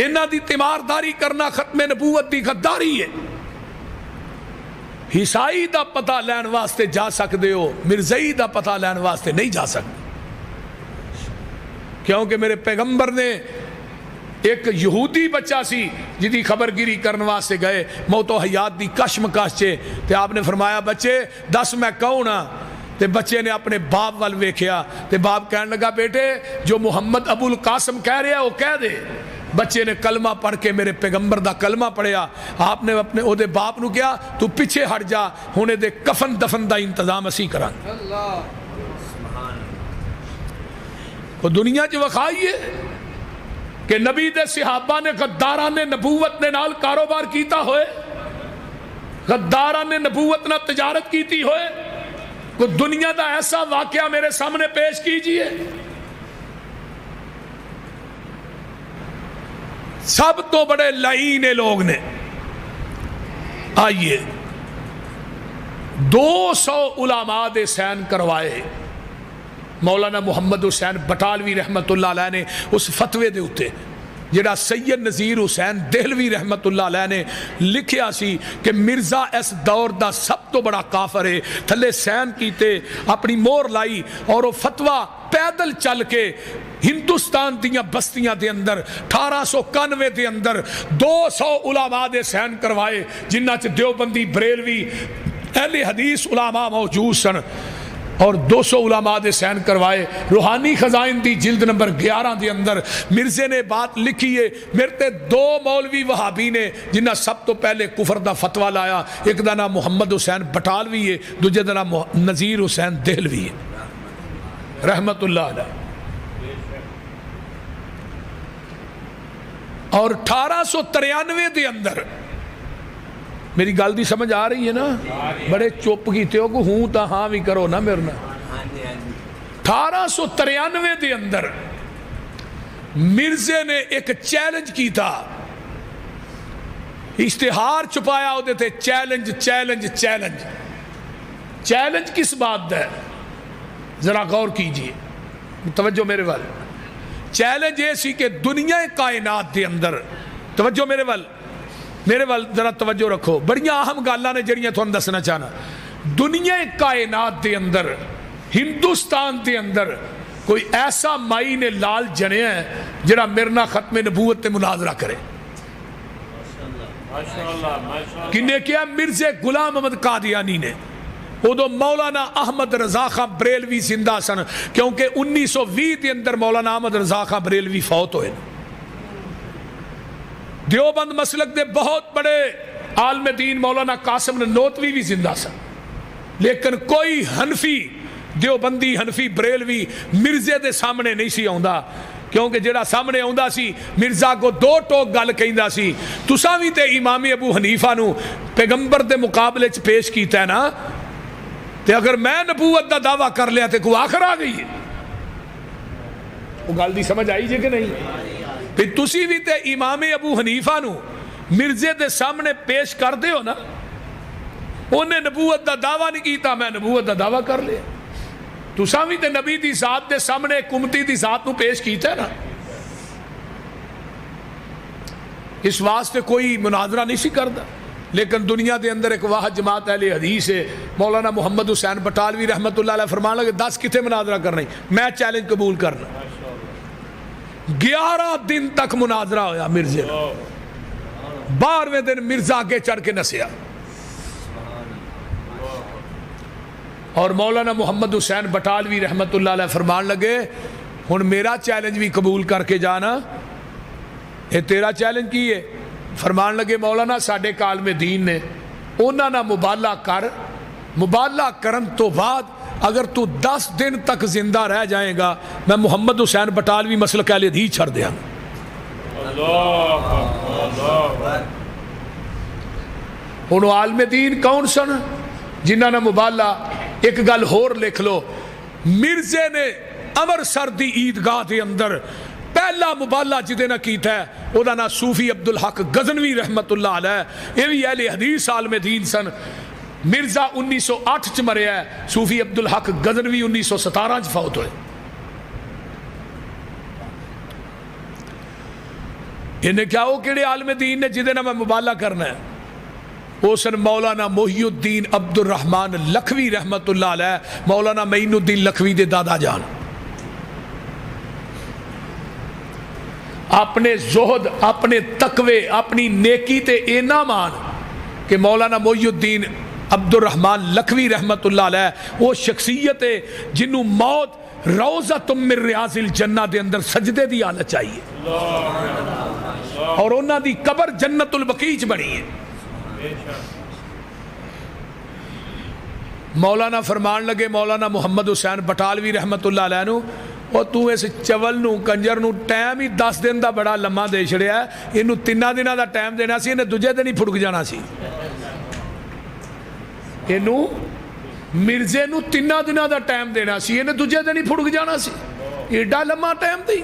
A: انہاں دی تیمارداری کرنا ختم نبوت دی غداری ہے۔ عیسائی دا پتہ لین واسطے جا سکتے ہو، مرزائی دا پتہ لین واسطے نہیں جا سکتے، کیونکہ میرے پیغمبر نے ایک یہودی بچہ سی جدی خبرگیری کرنے واسطے گئے موت و حیات دی کشمکش چے تے آپ نے فرمایا بچے دس میں کون ہاں؟ تے بچے نے اپنے باپ وال ویکھیا تے باپ کہنے لگا بیٹے جو محمد ابو القاسم کہہ رہا ہے وہ کہہ دے. بچے نے کلمہ پڑھ کے میرے پیغمبر دا کلمہ پڑھیا. آپ نے اپنے او دے باپ نو کیا تو پیچھے ہٹ جا ہونے دے کفن دفن دا انتظام اسی کران. وہ دنیا چ وکھائیے کہ نبی دے صحابہ نے غداران نے نبوت نے نال کاروبار کیتا ہوئے, غداران نے نبوت نہ تجارت کیتی ہوئے. کوئی دنیا دا ایسا واقعہ میرے سامنے پیش کیجئے. سب تو بڑے لعین لوگ نے. آئیے 200 علماء دے سین کروائے. مولانا محمد حسین بٹالوی رحمت اللہ علیہ نے اس فتوے دے اتے جڑا سید نذیر حسین دہلوی رحمت اللہ علیہ نے لکھیا سی کہ مرزا اس دور دا سب تو بڑا کافر ہے, تھلے سین کیتے اپنی مور لائی اور وہ فتوہ پیدل چل کے ہندوستان دیاں بستیاں دے اندر 1891 دے اندر 200 علماء دے سین کروائے جنہ چ دیوبندی بریلوی اہل حدیث علماء موجود سن اور 200 علماء دے سین کروائے. روحانی خزائن دی جلد نمبر 11 دے اندر مرزے نے بات لکھی ہے. میرے تے 2 مولوی وہابی نے جنہ سب تو پہلے کفر دا فتوہ لایا. ایک دا نام محمد حسین بٹالوی ہے, دوجے دا نام نذیر حسین دہلوی ہے رحمت اللہ علیہ. اور 1893 دے اندر میری گل دی سمجھ آ رہی ہے نا؟ بڑے چپ کیتے ہو کہ ہوں تا ہاں بھی کرو نا میرے نا. 1893 دے اندر مرزے نے ایک چیلنج کی تھا, اشتہار چھپایا ہوتے تھے چیلنج چیلنج چیلنج. چیلنج کس بات دا ہے ذرا غور کیجئے, توجہ میرے وال. چیلنج یہ سی کہ دنیا کائنات دے اندر, توجہ میرے وال ذرا توجہ رکھو, بڑیاں اہم گالاں نے جڑیاں تھانوں دسنا چاہنا. دنیا کائنات دے اندر ہندوستان دے اندر کوئی ایسا مائی نے لال جنیا ہے جڑا میرنا ختم نبوت تے مناظرہ کرے. کنے کیا؟ مرزا غلام احمد قادیانی نے. ادو مولانا احمد رضا خان بریلوی زندہ سن کیونکہ 1920 دے اندر مولانا احمد رضا خان بریلوی فوت ہوئے. دیوبند مسلک دے بہت بڑے عالم دین مولانا قاسم ننوتوی بھی زندہ سن, لیکن کوئی حنفی دیوبندی حنفی بریلوی مرزے دے سامنے نہیں سی آندا, کیونکہ جڑا سامنے آندا سی مرزا کو 2 ٹوک گل کہندا سی. تساں وی تے امام ابو حنیفہ نو پیغمبر دے مقابلے چ پیش کیتا ہے نا, تے اگر میں نبوت دا دعویٰ کر لیا تے کوئی آخر آ گئی ہے. وہ گل دی سمجھ آئی جے کہ نہیں؟ پھر تسی بھی تے امام ابو حنیفہ نو مرزے دے سامنے پیش کر دے ہو نا, انہیں نبوت دا دعویٰ نہیں کیتا, میں نبوت دا دعویٰ کر لیا. تساں بھی تے نبی دی ذات دے سامنے کمتی دی ذات نو پیش کیتا ہے نا. اس واسطے کوئی مناظرہ نہیں سی کردا. لیکن دنیا دے اندر ایک واحد جماعت اہل حدیث ہے, مولانا محمد حسین بٹالوی رحمت اللہ علیہ فرمان لگے 10 کتے مناظرہ کرنا ہی, میں چیلنج قبول کرنا. 11 دن تک مناظرہ ہویا مرزا. 12ویں دن مرزا آگے چڑھ کے نسیا اور مولانا محمد حسین بٹالوی رحمت اللہ علیہ فرمان لگے ہن میرا چیلنج بھی قبول کر کے جانا. اے تیرا چیلنج کی ہے؟ فرمان لگے مولانا ساڈے عالم دین نے انہاں نہ مبالغہ کر, مبالغہ کرن تو بعد اگر تو 10 دن تک زندہ رہ جائے گا میں محمد حسین بٹالوی مسلک اہل حدیث چھڑ دیا. ہن عالم دین کون سن جنہاں نے مبالغہ. ایک گل ہور لکھ لو, مرزے نے امرسر دی عیدگاہ دے اندر پہلا مبالغہ جدے نہ کیتا ہے او دا نا صوفی عبدالحق غزنوی رحمت اللہ علیہ, یہ بھی اہل حدیث عالم دین سن. مرزا 1908 چ مریا ہے, صوفی عبدالحق غزنوی 1917 چ فوت ہوئے. انہیں کیا وہ کیڑے عالم دین نے جدے نہ میں مبالغہ کرنا ہے؟ وہ سن مولانا محی الدین عبد الرحمن لکھوی رحمت اللہ علیہ, مولانا معین الدین لکھوی دے دادا جان. اپنے زہد، اپنے تقوی، اپنی نیکی تے اینا مان کہ مولانا محی الدین عبد الرحمن لکھوی رحمت اللہ علیہ وہ شخصیت ہے جنہوں موت روضۃ من ریاض الجنہ دے اندر سجدے دی آنا چاہیے اور انہاں دی قبر جنت البقیع بنی ہے. مولانا فرمان لگے مولانا محمد حسین بٹالوی رحمت اللہ علیہ نو اور تو اس چول نو کنجر نو ٹائم ہی 10 دن دا بڑا لمحہ دے چھڑیا ہے، انہوں 3 دنوں دا ٹائم دینا سی، انہیں دوجے دن ہی پھڑک جانا سی. انہوں مرزے نو 3 دنوں دا ٹائم دینا سی، انہیں دوجے دن ہی پھڑک جانا سی. ایڈا لمحہ ٹائم دے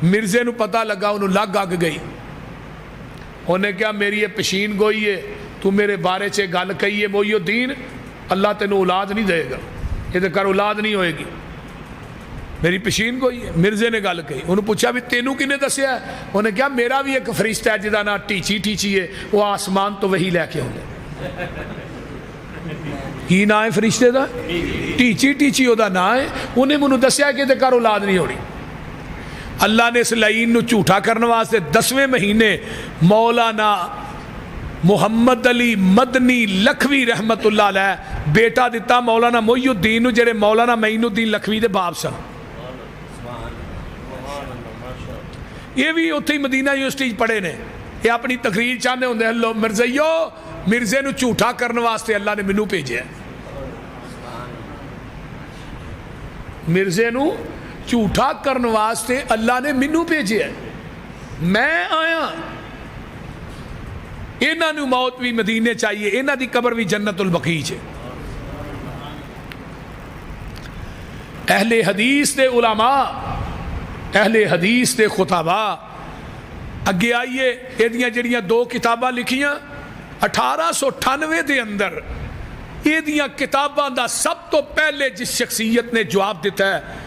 A: مرزے نو پتہ لگا، انہوں لگ آگ گئی. انہیں کہا میری یہ پشین گوئی ہے، تو میرے بارے سے گل کہی ہے محی الدین اللہ تینوں اولاد نہیں دے گا، یہ کر اولاد نہیں ہوئے گی، میری پشین گوئی ہے. مرزے نے گل کہی. انہوں پوچھا بھی تینوں کنے دسیا ہے؟ انہیں کہا میرا بھی ایک فرشتہ ہے جدا نا ٹیچی ٹیچی ہے، وہ آسمان تو وہی لے کے ہونے. کی نا ہے فرشتے دا؟ ٹیچی ٹیچی ہو دا نا ہے. انہیں منہ دسیا کہ کر اولاد نہیں ہونی. اللہ نے اس لعین نو جھوٹا کرنے واسطے 10ویں مہینے مولانا محمد علی مدنی لکھوی رحمت اللہ علیہ بیٹا دیتا مولانا محی الدین نو جڑے مولانا معین الدین لکھوی دے باپ سن. یہ بھی اتھے ہی مدینہ یونیورسٹی پڑھے نے. یہ اپنی تقریر چاہنے ہوندے ہلو مرزیو مرزے نو جھوٹا کرنے واسطے اللہ نے منو بھیجے. مرزے نو جھوٹا کرنے واسطے اللہ نے منو بھیجے. میں آیا انہاں نو موت بھی مدینے چاہیے، انہاں دی قبر بھی جنت البقیع ہے. اہل حدیث دے علماء، اہل حدیث دے خطبہ اگے آئیے یہ جڑیاں 2 کتاباں لکھیاں 1898 دے اندر. یہ کتاباں دا سب تو پہلے جس شخصیت نے جواب دیتا ہے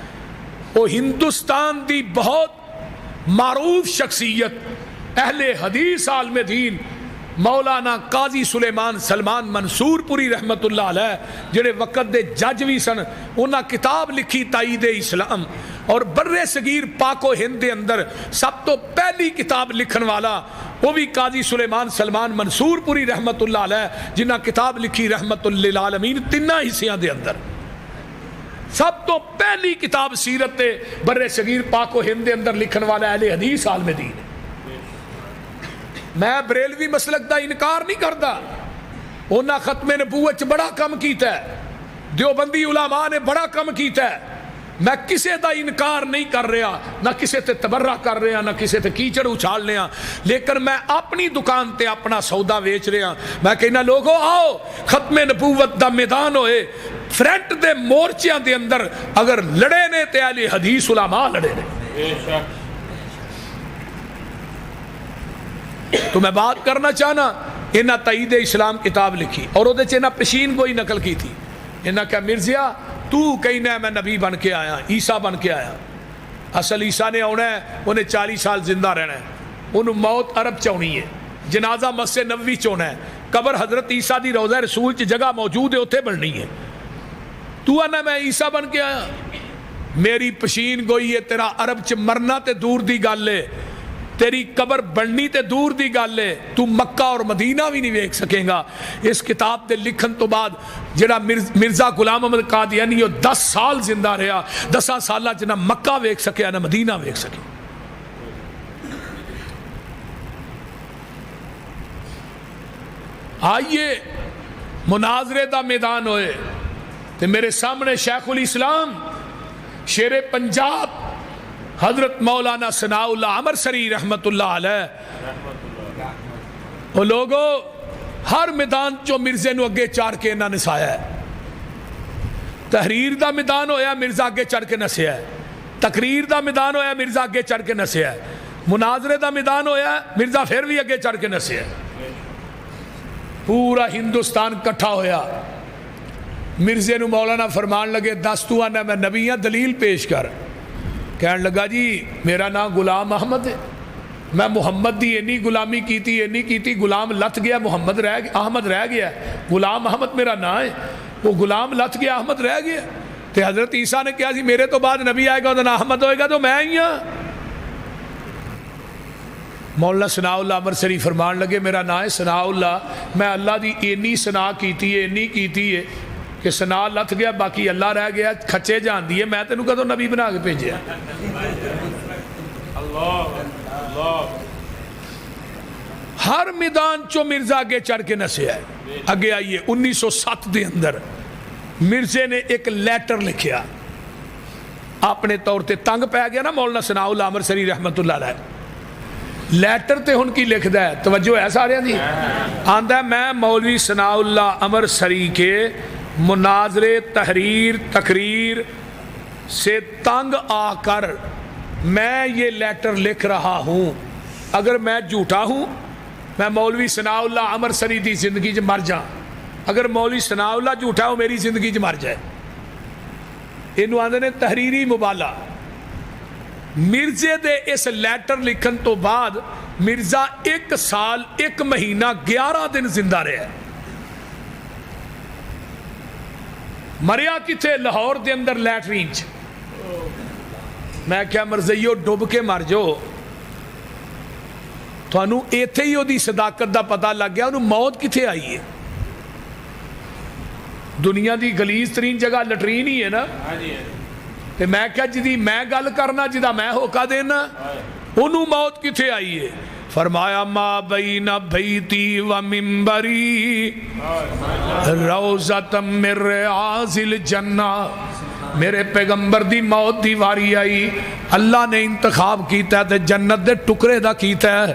A: وہ ہندوستان دی بہت معروف شخصیت اہل حدیث عالم دین مولانا قاضی سلیمان سلمان منصور پوری رحمت اللہ علیہ جڑے وقت دے جج بھی سن. انہاں کتاب لکھی تائید اسلام اور برے صغیر پاک و ہند دے اندر سب تو پہلی کتاب لکھن والا وہ بھی قاضی سلیمان سلمان منصور پوری رحمت اللہ علیہ جنہاں کتاب لکھی رحمت للعالمین 3 حصیاں دے اندر. سب تو پہلی کتاب سیرت برے صغیر پاک و ہند دے اندر لکھن والا اہل حدیث عالم دین. میں بریلوی مسلک دا انکار نہیں کرتا، انہاں ختم نبوت بڑا کم کیتا ہے، دیوبندی علماء نے بڑا کم کیتا ہے. میں کسے دا انکار نہیں کر رہا، نہ کسے تے تبرہ کر رہا، نہ کسے تے کیچڑ اچھال رہا، لیکن میں اپنی دکان تے اپنا سودا ویچ رہا. میں کہنا لوگو آؤ ختم نبوت دا میدان ہوئے، فرنٹ دے مورچیاں دے اندر اگر لڑے نے تے اہل حدیث علماء لڑے نے. تو میں بات کرنا چاہنا انہاں تائید اسلام کتاب لکھی اور وہ انہاں پشین گوئی نقل کی تھی. انہاں کہا مرزیا تو کہنا ہے میں نبی بن کے آیا، عیسیٰ بن کے آیا. اصل عیسیٰ نے آنا ہے، انہیں 40 سال زندہ رہنا ہے، انہوں موت عرب چونی ہے، جنازہ مسجد نبوی چونا ہے، قبر حضرت عیسیٰ دی روضہ رسول چ جگہ موجود ہے اتھے بننی ہے. تو آنا میں عیسیٰ بن کے آیا. میری پشین گوئی ہے تیرا عرب چ مرنا تے دور دی گل ہے، تیری قبر بننی تے دور دی گل ہے، تو مکہ اور مدینہ بھی نہیں ویکھ سکیں گا. اس کتاب دے لکھن تو بعد جڑا مرزا غلام احمد قادیانی وہ 10 سال زندہ رہا، 10 سالہ چ نہ مکہ ویکھ سکیا نہ مدینہ ویکھ سکے. آئیے مناظرے دا میدان ہوئے تے میرے سامنے شیخ الاسلام شیر پنجاب حضرت مولانا ثناء اللہ امرسری رحمت اللہ علیہ وہ لوگوں ہر میدان چو مرزے نو اگے چار کے انہاں نسایا ہے. تحریر دا میدان ہویا مرزا اگے چڑھ کے نسیا ہے، تقریر دا میدان ہویا مرزا اگے چڑھ کے نسیا ہے، مناظرے دا میدان ہویا مرزا پھر بھی اگے چڑھ کے نسیا ہے. پورا ہندوستان کٹھا ہویا. مرزے نو مولانا فرمان لگے 10 تو آنا میں نبی ہاں دلیل پیش کر. کہنے لگا جی میرا نام غلام احمد ہے، میں محمد دی اینی غلامی کیتی غلام لت گیا، محمد رہ گیا، احمد رہ گیا. غلام احمد میرا نام ہے، وہ غلام لت گیا احمد رہ گیا. تو حضرت عیسیٰ نے کہا سی میرے تو بعد نبی آئے گا تو نہ احمد ہوئے گا تو میں ہی ہاں. مولانا ثناء اللہ امرسری فرمان لگے میرا نام ہے ثناء اللہ, میں اللہ دی اینی ثنا کیتی ہے اینی کیتی ہے کہ ثنا لتھ گیا باقی اللہ رہ گیا, کھچے جان دیے میں تینوں کدوں نبی بنا کے بھیجیا. ہر میدان چو مرزا اگے چڑھ کے نسیا ہے. اگے آئیے 1907 دے اندر مرزے نے ایک لیٹر لکھیا, اپنے طور تے تنگ پہ گیا نا مولانا ثناء اللہ امرسری رحمت اللہ علیہ, لیٹر تے ہن کی لکھدا ہے, توجہ ہے سارے دی, آندا ہے میں مولوی ثناء اللہ امرسری کے مناظرے تحریر تقریر سے تنگ آ کر میں یہ لیٹر لکھ رہا ہوں, اگر میں جھوٹا ہوں میں مولوی ثناء اللہ امرسری دی زندگی چ مر جاں, اگر مولوی ثناء اللہ جھوٹا ہو میری زندگی چ مر جائے. اینو آندے نے تحریری مبالغہ. مرزے دے اس لیٹر لکھن تو بعد مرزا 1 سال 1 مہینہ 11 دن زندہ رہا. مریا کتھے لاہور دے اندر لیٹرین چ. میں کیا مرزیو ڈب کے مر جو, تھانوں ایتھے ہی دی صداقت دا پتہ لگ گیا انہوں موت کتھے آئی ہے. دنیا دی غلیظ ترین جگہ لٹرین ہی ہے نا. تے میں کیا جدی میں گل کرنا جدا میں ہوکا دینا, انہوں موت کتھے آئی ہے. فرمایا ما بین بیتی و منبری روضۃ من ریاض الجنہ, میرے پیغمبر دی موت دی واری آئی, اللہ نے انتخاب کیتا ہے تے جنت دے ٹکرے دا کیتا ہے.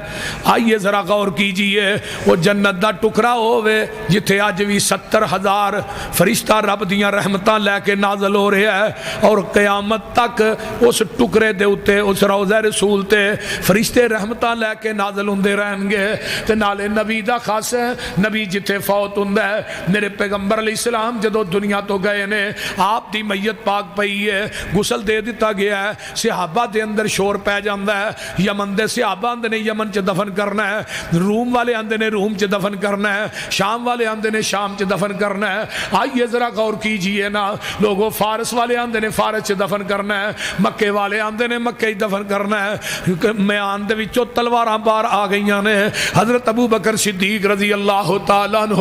A: آئیے ذرا غور کیجئے, وہ جنت دا ٹکرا ہوئے جتھے آج بھی 70,000 فرشتہ رب دیاں رحمتاں لے کے نازل ہو رہے ہیں, اور قیامت تک اس ٹکرے دے اتے اس روضہ رسول تے فرشتے رحمتاں لے کے نازل ہوندے رہن گے. تے نالے نبی دا خاص ہے, نبی جتھے فوت ہوندا ہے, میرے پیغمبر علیہ السلام جدو دنیا تو گئے نے آپ دی میت پاک پئی ہے, غسل دے دیتا گیا ہے, صحابہ دے اندر شور پہ جاندا ہے, یمن دے صحابہ اندر نے یمن چ دفن کرنا ہے, روم والے اندر نے روم چ دفن کرنا ہے, شام والے اندر نے شام چ دفن کرنا ہے. آئیے ذرا غور کیجئے نا لوگوں, فارس والے اندر نے فارس چ دفن کرنا ہے, مکے والے اندر نے مکے دفن کرنا ہے. میان دے وچوں تلواراں باہر آ گئیاں نے. حضرت ابو بکر صدیق رضی اللہ تعالیٰ عنہ,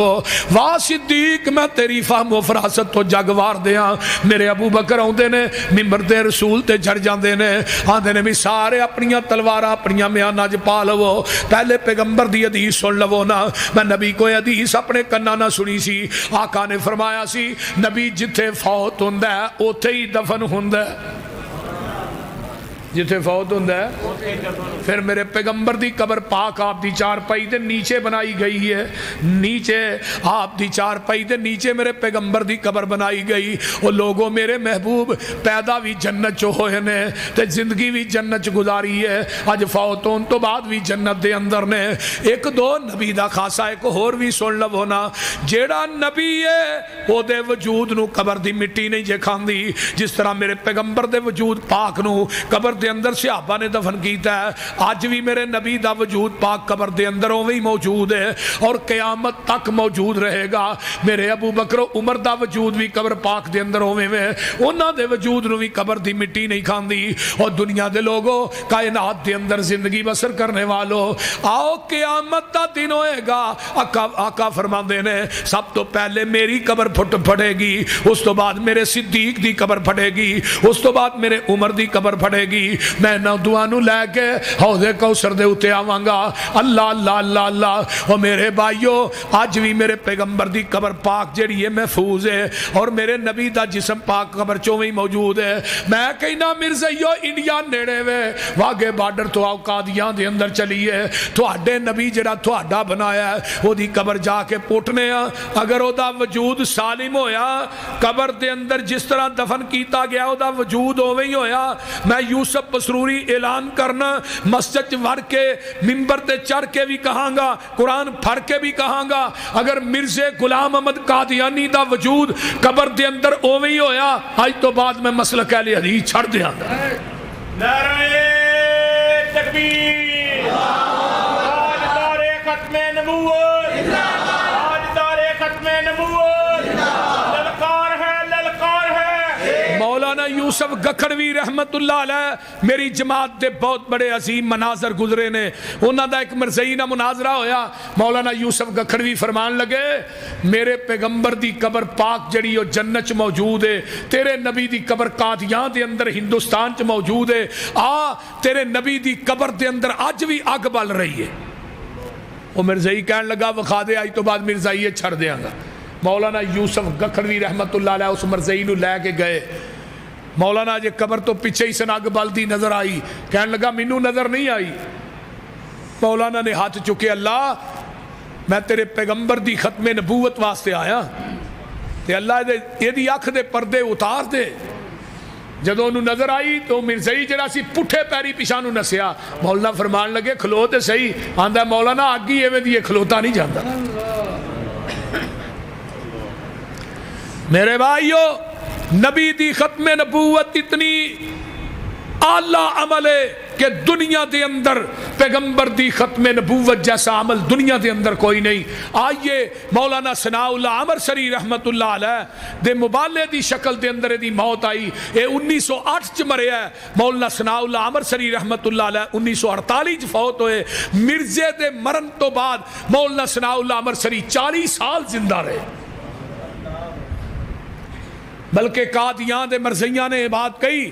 A: واہ صدیق میں تیری فہم و فراست تو جگ وار دیاں. میرے ابو بکر آندے نے منبر تے رسول تے چڑھ جاندے نے, آندے نے بھی سارے اپنیاں تلواراں اپنیاں میاناں چ پا لو, پہلے پیغمبر دی حدیث سن لو نا. میں نبی کوئی حدیث اپنے کنا نہ سنی سی, آقا نے فرمایا سی نبی جتھے فوت ہوندا ہے اوتھے ہی دفن ہوندا ہے, جتھے فوت ہوندا ہے. پھر میرے پیغمبر دی قبر پاک آپ دی چارپائی دے نیچے بنائی گئی ہے, نیچے آپ دی چارپائی دے نیچے میرے پیغمبر دی قبر بنائی گئی. وہ لوگوں میرے محبوب پیدا بھی جنت چ ہوئے نے تے زندگی بھی جنت چ گزاری ہے, اج فوت ہون تو بعد بھی جنت دے اندر نے. ایک دو نبی دا خاصہ ایک ہور بھی سن لو نا, جیڑا نبی ہے او دے وجود نو قبر دی مٹی نہیں جے کھاندی, جس طرح میرے پیغمبر دے وجود پاک نو قبر دے اندر صحابہ نے دفن کیتا ہے, آج بھی میرے نبی دا وجود پاک قبر دے اندر ہوئی موجود ہے اور قیامت تک موجود رہے گا. میرے ابو بکر و عمر دا وجود بھی قبر پاک دے اندر ہوئے میں, انہاں دے وجود نو بھی قبر دی مٹی نہیں کھاندی. اور دنیا دے لوگوں کائنات دے اندر زندگی بسر کرنے والوں, آؤ قیامت دا دن ہوئے گا. آقا فرماندے نے سب تو پہلے میری قبر پھٹے گی, اس تو بعد میرے صدیق دی قبر پھٹے گی, اس تو بعد میرے عمر دی قبر پھٹے گی. میں نہ دعانو لے کے حوض کوثر دے اتے آواں گا. اللہ اللہ اللہ اللہ. اور میرے بھائیو آج بھی میرے پیغمبر دی قبر پاک جڑی ہے محفوظ ہے, اور میرے نبی دا جسم پاک قبر چویں موجود ہے. میں کہنا مرزائیو انڈیا نیڑے وے واگے بارڈر تو آؤ قادیان دے اندر چلیے, تواڈے نبی جڑا تواڈا بنایا ہے وہ دی قبر جا کے پوٹنے آ. اگر او دا وجود سالم ہویا قبر دے اندر جس طرح دفن کیتا گیا او دا وجود ہوویں ہی ہویا, میں یوسف بسروری اعلان کرنا مسجد وڑ کے منبر تے چڑھ کے بھی کہاں گا, قرآن پڑھ کے بھی کہاں گا, اگر مرزے غلام احمد قادیانی دا وجود قبر دے اندر اوویں ہی ہویا آج تو بعد میں مسلک اہل حدیث چھڑ دیاں گا.
B: نعرہ تکبیر, تاجدار ختم نبوت, تاجدار ختم نبوت, للکار ہے
A: یوسف گکھڑوی رحمت اللہ علیہ میری جماعت دے بہت بڑے عظیم مناظر گزرے نے. انہاں دا ایک مرزئی نہ مناظرہ ہویا. مولانا یوسف گکھڑوی فرمان لگے میرے پیغمبر دی قبر پاک جڑی او جنت چ موجود ہے, تیرے نبی دی قبر قادیاں دے اندر ہندوستان چ موجود ہے, آ تیرے نبی دی قبر دے اندر اج بھی اگ بل رہی ہے. وہ مرزائی کہنے لگا وکھا دے, آج تو بعد مرزائی چھڑ دیاں گا. مولانا یوسف گکھڑوی رحمت اللہ علیہ اس مرزائی نو لے کے گئے. مولانا جے قبر تو پیچھے ہی سن اگ بلدی نظر آئی, کہنے لگا مینوں نظر نہیں آئی. مولانا نے ہاتھ چکے, اللہ میں تیرے پیغمبر دی ختم نبوت واسطے آیا تے اللہ دے دی اکھ دے پردے اتار دے. جدوں انہوں نظر آئی تو مرزائی جڑا سی پٹھے پیری پیچھانوں نسیا. مولانا فرمان لگے کھلو تے صحیح. آندا مولانا اگ ہی ایویں دی کھلوتا نہیں جاندا. میرے بھائیو نبی دی ختم نبوت اتنی اعلیٰ عمل ہے کہ دنیا دے اندر پیغمبر دی ختم نبوت جیسا عمل دنیا دے اندر کوئی نہیں. آئیے مولانا ثناء اللہ امرسری رحمت اللہ علیہ دے مبالے دی شکل دے اندر دی موت آئی. اے 1908 چ مرے ہے. مولانا ثناء اللہ امرسری رحمت اللہ علیہ 1948 چ فوت ہوئے. مرزے دے مرن تو بعد مولانا ثناء اللہ امرسری 40 سال زندہ رہے. بلکہ قادیان دے مرزیاں نے بات کہی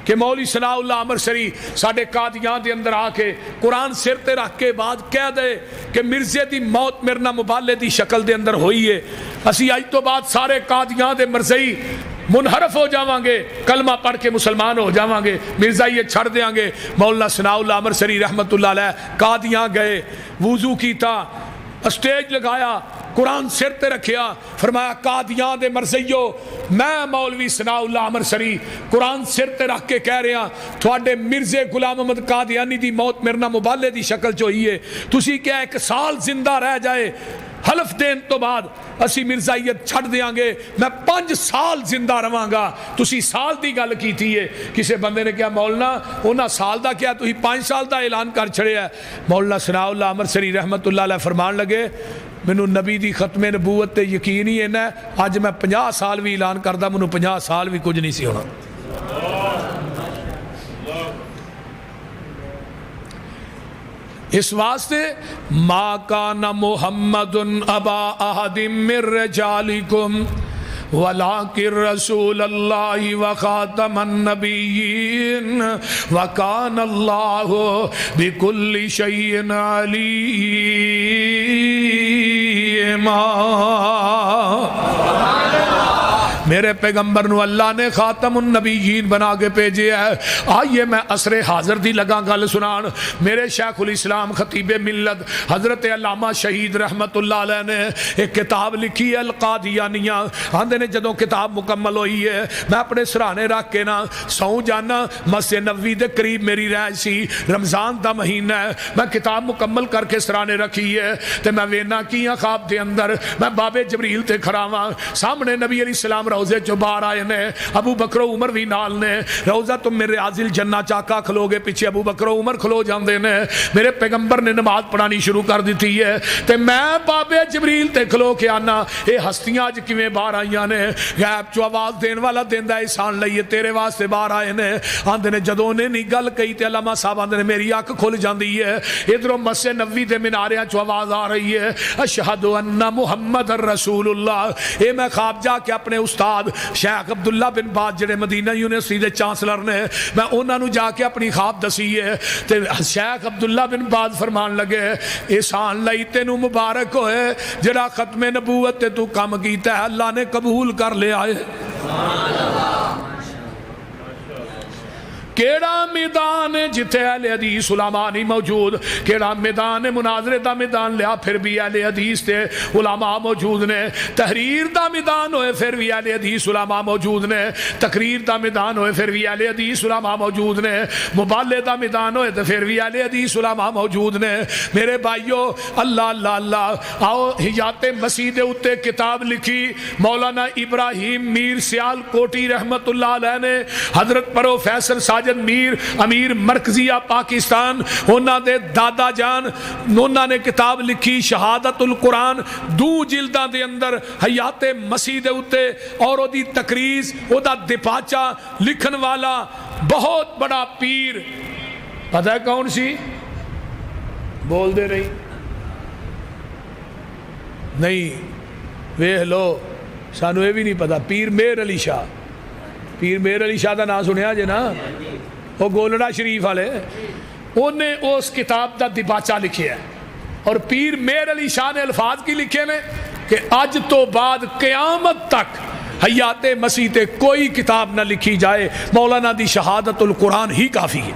A: کہ مولوی ثناء اللہ امرسری ساڈے قادیان دے اندر آ کے قرآن سر تے رکھ کے بات کہہ دے کہ مرزے دی موت مرنا مبالے دی شکل دے اندر ہوئی ہے, اسی اج تو بعد سارے قادیان دے مرزئی منحرف ہو جاواں گے, کلمہ پڑھ کے مسلمان ہو جاواں گے, مرزائی چھڑ دیاں گے. مولانا ثناء اللہ امرسری رحمت اللہ علیہ قادیان گئے, وضو کیتا, اسٹیج لگایا, قرآن سر تے رکھیا, فرمایا قادیان دے مرزیو میں مولوی ثناء اللہ امرسری قرآن سر تے رکھ کے کہہ رہا تھوڑے مرزے غلام احمد قادیانی دی موت مرنا مبالے دی شکل چ ہوئی ہے. تسی کیا 1 سال زندہ رہ جائے حلف دین تو بعد اسی مرزائیت چھڑ دیاں گے, میں 5 سال زندہ رہاں گا. تسی سال دی گل کیتی ہے. کسی بندے نے کہا مولانا انہاں سال دا کیا تسی 5 سال دا اعلان کر چھڑیا ہے. مولانا ثناء اللہ امرسری رحمت اللہ علیہ فرمان لگے مینوں نبی دی ختم نبوت تے یقین ہی ہے, اج میں 50 سال بھی اعلان کردا مینوں 50 سال بھی کچھ نہیں سی ہونا. اس واسطے ما کان محمد ابا احد من رجالکم ولکن رسول اللہ وخاتم النبیین وکان اللہ بکل شیء علیم. میرے پیغمبر نو اللہ نے خاتم النبیین بنا کے بھیجے ہے. آئیے میں عصر حاضر دی لگا گل سنان. میرے شیخ الاسلام خطیب ملت حضرت علامہ شہید رحمت اللہ علیہ نے ایک کتاب لکھی ہے القادیانیہ. آندے نے جدوں کتاب مکمل ہوئی ہے میں اپنے سرانے رکھ کے نا سو جانا. مسجد نبوی دے قریب میری رہائش سی, رمضان دا مہینہ ہے, میں کتاب مکمل کر کے سرانے رکھی ہے تے میں وینا کیاں خواب دے اندر میں بابے جبریل تے کھڑا ہاں, سامنے نبی علیہ السلام روزے چو باہر آئے نے, ابو بکر و عمر بھی نال نے. روزہ تم میرے عازل جنہ چاکا کھلو گے, پیچھے ابو بکر و عمر کھلو جاندے نے. میرے پیغمبر نے نماز پڑھانی شروع کر دیتی ہے تے میں بابے جبریل تے کھلو کے آنا اے ہستیاں اج کیویں باہر آئیاں نے. غیب چو آواز دین والا دیندا احسان لئیے تیرے واسطے باہر آئے نے. آندے نے جدوں نے نہیں گل کہی تے علامہ صاحب آندے نے میری اکھ کھل جاندی ہے. ادھروں مسجد نبوی دے میناریاں چو آواز آ رہی ہے اشہد ان محمد رسول اللہ. اے میں خواب جا کے اپنے استاد شیخ عبداللہ بن باز جڑے مدینہ یونیورسٹی دے چانسلر نے میں انہاں نو جا کے اپنی خواب دسی ہے تے شیخ عبداللہ بن باز فرمان لگے احسان لئی تینوں مبارک ہوئے جڑا ختم نبوت تے تو کام کیتا ہے اللہ نے قبول کر لیا ہے. سبحان اللہ. کیڑا میدان جتھے اہل حدیث علماء نہیں موجود, کیڑا میدان مناظرے دا میدان لیا پھر بھی اہل حدیث تے علماء موجود نے. تحریر دا میدان ہوئے پھر بھی اہل حدیث علماء موجود نے. تقریر دا میدان ہوئے پھر بھی اہل حدیث علماء موجود نے. مبالے دا میدان ہوئے تو پھر بھی اہل حدیث علماء موجود نے. میرے بھائیو اللہ اللہ اللہ, آؤ حیات مسیح دے اتے کتاب لکھی مولانا ابراہیم میر سیال کوٹی رحمت اللہ علیہ نے. حضرت پروفیسر ساجد ساجد میر امیر مرکزیہ پاکستان انہاں دے دادا جان انہاں نے کتاب لکھی شہادت القرآن 2 جلداں دے اندر حیات مسیح دے اتے اور او دی تقریز او دا دپاچا لکھن والا بہت بڑا پیر پتہ ہے کون سی بول دے رہی نہیں ویہ لو سانو یہ بھی نہیں پتا پیر میر علی شاہ پیر میر علی شاہ دا نام سنیا جے نا وہ گولڑا شریف والے انہیں اس کتاب دا دباچہ لکھے ہے اور پیر میر علی شاہ نے الفاظ کی لکھے نے کہ اج تو بعد قیامت تک حیات مسیح تے کوئی کتاب نہ لکھی جائے مولانا دی شہادت القرآن ہی کافی ہے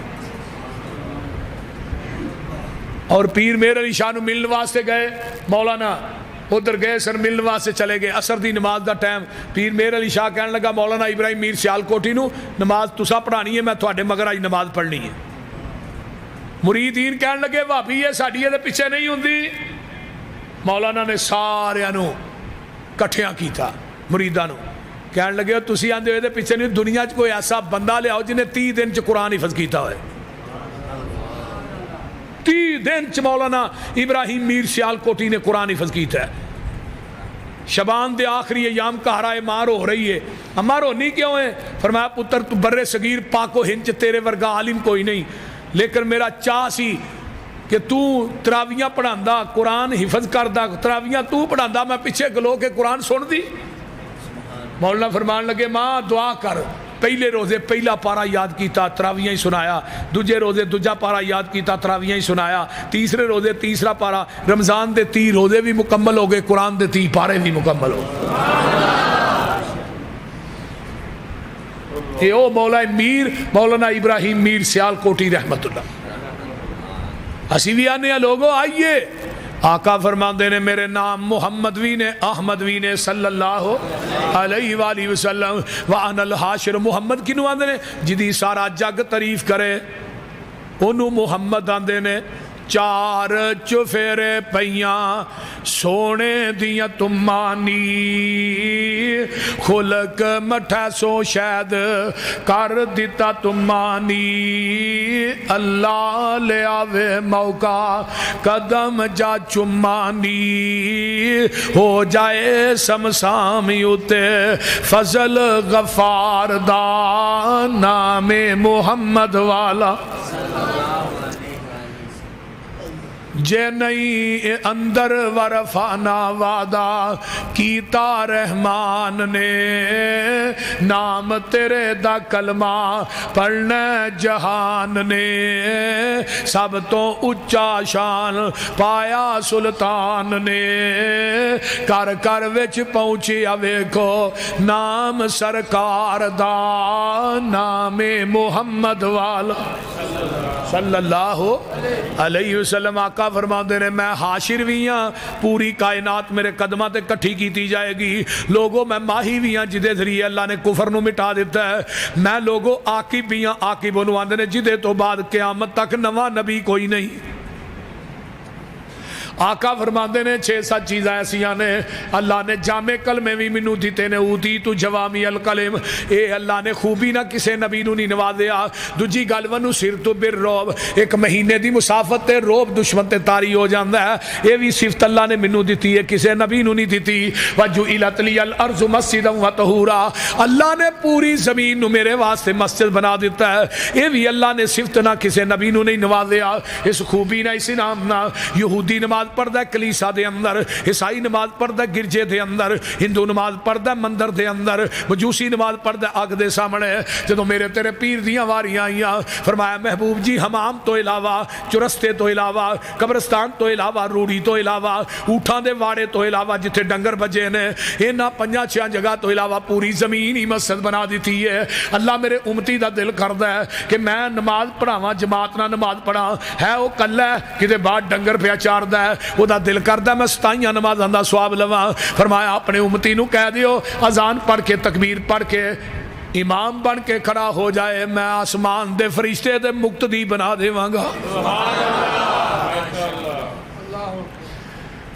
A: اور پیر میر علی شاہ نو ملن واسطے گئے مولانا ادھر گئے سر ملن واسطے چلے گئے اثر دی نماز دا ٹائم پیر میر علی شاہ کہنے لگا مولانا ابراہیم میر سیال کوٹی نو نماز تسا پڑھانی ہے میں تھوڑے مگر آج نماز پڑھنی ہے مریدین کہنے لگے بھابی یہ ساڈی دے پیچھے نہیں ہوندی مولانا نے سارے نو کٹھیاں کیتا مریداں نو کہنے لگے تسی آندے ہوئے دے پیچھے نہیں دنیا چ کوئی ایسا بندہ لے آؤ جنہیں 30 دن چ قرآن حفظ کیتا ہوئے 30 دن چ مولانا ابراہیم میر سیال کوٹی نے قرآن حفظ کیتا ہے شبان دے آخری ایام کہرائے مار ہو رہی ہے امار ہونی کیوں ہے فرمایا پتر تو بر صغیر پاک و ہند تیرے ورگا عالم کوئی نہیں لیکن میرا چاہ سی کہ تو تراویاں پڑھاندا قرآن حفظ کردا تراویاں تو پڑھاندا میں پیچھے گلو کے قرآن سن دی مولانا فرمان لگے ماں دعا کر پہلے روزے پہلا پارا یاد کیتا تراویاں ہی سنایا دوجے روزے دوجا پارا یاد کیتا تراویاں ہی سنایا تیسرے روزے تیسرا پارا رمضان دے 30 روزے بھی مکمل ہو گئے قرآن دے 30 پارے بھی مکمل ہو گئے او مولانا ابراہیم میر سیال کوٹی رحمت اللہ اسی بھی آنے لوگوں آئیے آقا فرماندے نے میرے نام محمد وی نے احمد وی نے صلی اللہ علیہ وآلہ وسلم وَأَنَا الْحَاشِرُ محمد کنو آندے نے جدی سارا جگ تعریف کرے انہوں محمد آندے نے 4 چفیرے پیاں سونے دیاں تمانی خلق مٹھا سو شاید کر دیتا تمانی اللہ لے آوے موقع قدم جا چمانی ہو جائے سمسامی اتے فضل غفار دا نام محمد والا جے نہیں اندر ورفانا وعدہ کیتا رحمان نے نام تیرے دا کلمہ پڑھنے جہان نے سب تو اچا شان پایا سلطان نے کر کر وچ پہنچی اوے کو نام سرکار دا نام محمد والا صلی اللہ علیہ وسلم آقا فرما دے رہے میں حاشر بھی ہاں پوری کائنات میرے قدمہ تے کٹھی کیتی جائے گی لوگوں میں ماہی بھی ہاں جدے ذریعے اللہ نے کفر نو مٹا دیتا ہے میں لوگوں عاقب بھی ہاں عاقب انواندے نے جدے تو بعد قیامت تک نواں نبی کوئی نہیں آقا فرماندے نے 6-7 چیزیں ایسیاں نے اللہ نے جامع کلمے بھی منو دیتے نے اوتی تو جوامی الکلم اے اللہ نے خوبی نہ کسے نبی نو نہیں نوازیا دوجی گل ونو سر تو بر روب ایک مہینے دی مسافت تے روب دشمن تے تاری ہو جاندا ہے یہ بھی صفت اللہ نے منو دیتی ہے کسے نبی نو نہیں دیتی وجعلت لی الارض مسجدا وطہورا اللہ نے پوری زمین نو میرے واسطے مسجد بنا دیتا ہے یہ بھی اللہ نے صفت نہ کسے نبی نو نہیں نوازیا اس خوبی نہ اس انعام نہ یہودی نماز پڑھدا ہے کلیسا دے اندر عیسائی نماز پڑھدا ہے گرجے دے اندر ہندو نماز پڑھدا ہے مندر دے اندر مجوسی نماز پڑھدا ہے آگ دے سامنے جدوں میرے تیرے پیر دیاں واریاں آئیاں فرمایا محبوب جی حمام تو علاوہ چرستے تو علاوہ قبرستان تو علاوہ روڑی تو علاوہ اوٹھاں دے واڑے تو علاوہ جتھے ڈنگر بجے نے انہاں 5-6 جگہ تو علاوہ پوری زمین ہی مسجد بنا دیتی ہے اللہ میرے امتی دا دل کردا ہے کہ میں نماز پڑھاواں جماعت نہ نماز پڑھاں ہے وہ کلا ہے کدے بعد ڈنگر پیا چاردا ہے وہ دا دل کردا میں 27 نمازاں دا ثواب لواں فرمایا اپنے امتی نو کہہ دیو اذان پڑھ کے تکبیر پڑھ کے امام بن کے کھڑا ہو جائے میں آسمان دے فرشتے دے مقتدی بنا دیواں گا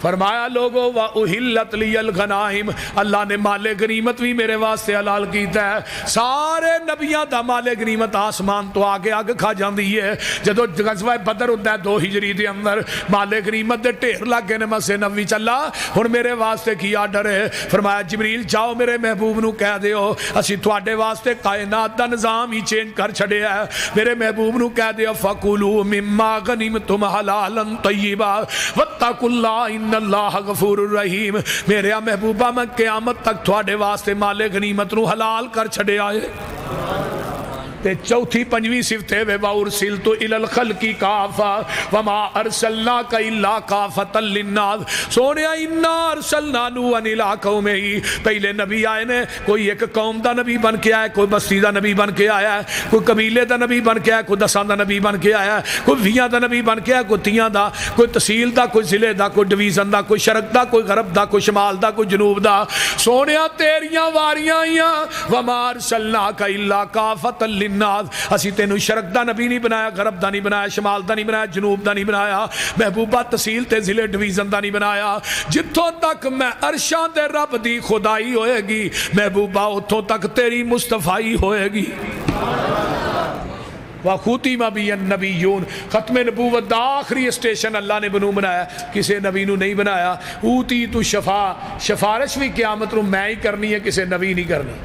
A: فرمایا لوگو وَأُحِلَّتْ لِيَ الْغَنَائِمُ اللہ نے مال غنیمت بھی میرے واسطے حلال کیتا ہے. سارے نبیاں دا مال غنیمت آسمان تو آگے آگ کھا جاندی ہے. جدو غزوہ بدر ہوتا ہے 2 ہجری دے اندر مال غنیمت دے ٹھیر لگ گئے نے مسجد نبوی چلا ہن میرے واسطے کی آرڈر ہے. فرمایا جبریل جاؤ میرے محبوب نو کہہ دیو اسی تواڈے واسطے کائنات دا نظام ہی چینج کر چھڑیا ہے. میرے محبوب نو کہہ دیو فَقُلُوا مِمَّا غَنِمْتُمْ حَلَالًا طَيِّبًا وَاتَّقُوا اللَّهَ إِنَّ اللَّهَ غَفُورٌ رَحِيمٌ. میرے محبوبہ میں قیامت تک تواڈے واسطے مال غنیمت نو حلال کر چھڑیا ہے. تے چوتھی پنجویں صفت ہے وَأُرْسِلْتُ إِلَى الْخَلْقِ كَافَّةً وَمَا أَرْسَلْنَاكَ إِلَّا كَافَّةً لِلنَّاسِ. سونیا اِنَّا أَرْسَلْنَا نُوحًا إِلَىٰ قَوْمِهِ پہلے نبی آئے نے کوئی ایک قوم دا نبی بن کے آیا کوئی بستی دا نبی بن کے آیا کوئی قبیلے دا نبی بن کے آیا کوئی 10 دا نبی بن کے آیا کوئی 20 دا نبی بن کے آیا کوئی 30 دا کوئی تحصیل دا کوئی ضلع دا کوئی ڈویژن دا کوئی شرق دا کوئی غرب دا کوئی شمال دا کوئی جنوب دا. سونیا تیریاں واریاں آئیاں وَمَا أَرْسَلْنَاكَ إِلَّا كَافَّةً لِلنَّاسِ اسی تینوں شرق دا نبی نہیں بنایا غرب دا نہیں بنایا شمال دا نہیں بنایا جنوب دا نہیں بنایا محبوبہ تحصیل تے ضلع ڈویژن دا نہیں بنایا. جتوں تک میں عرشاں تے رب دی خدائی ہوئے گی محبوبہ اتھوں تک تیری مصطفائی ہوئے گی. وَخُتِمَ بِهِ النَّبِيُّونَ ختم نبوت دا آخری اسٹیشن اللہ نے بنو بنایا کسے نبی نو نہیں بنایا. اوتیت الشفاء سفارش بھی قیامت نو میں ہی کرنی ہے کسے نبی نہیں کرنی.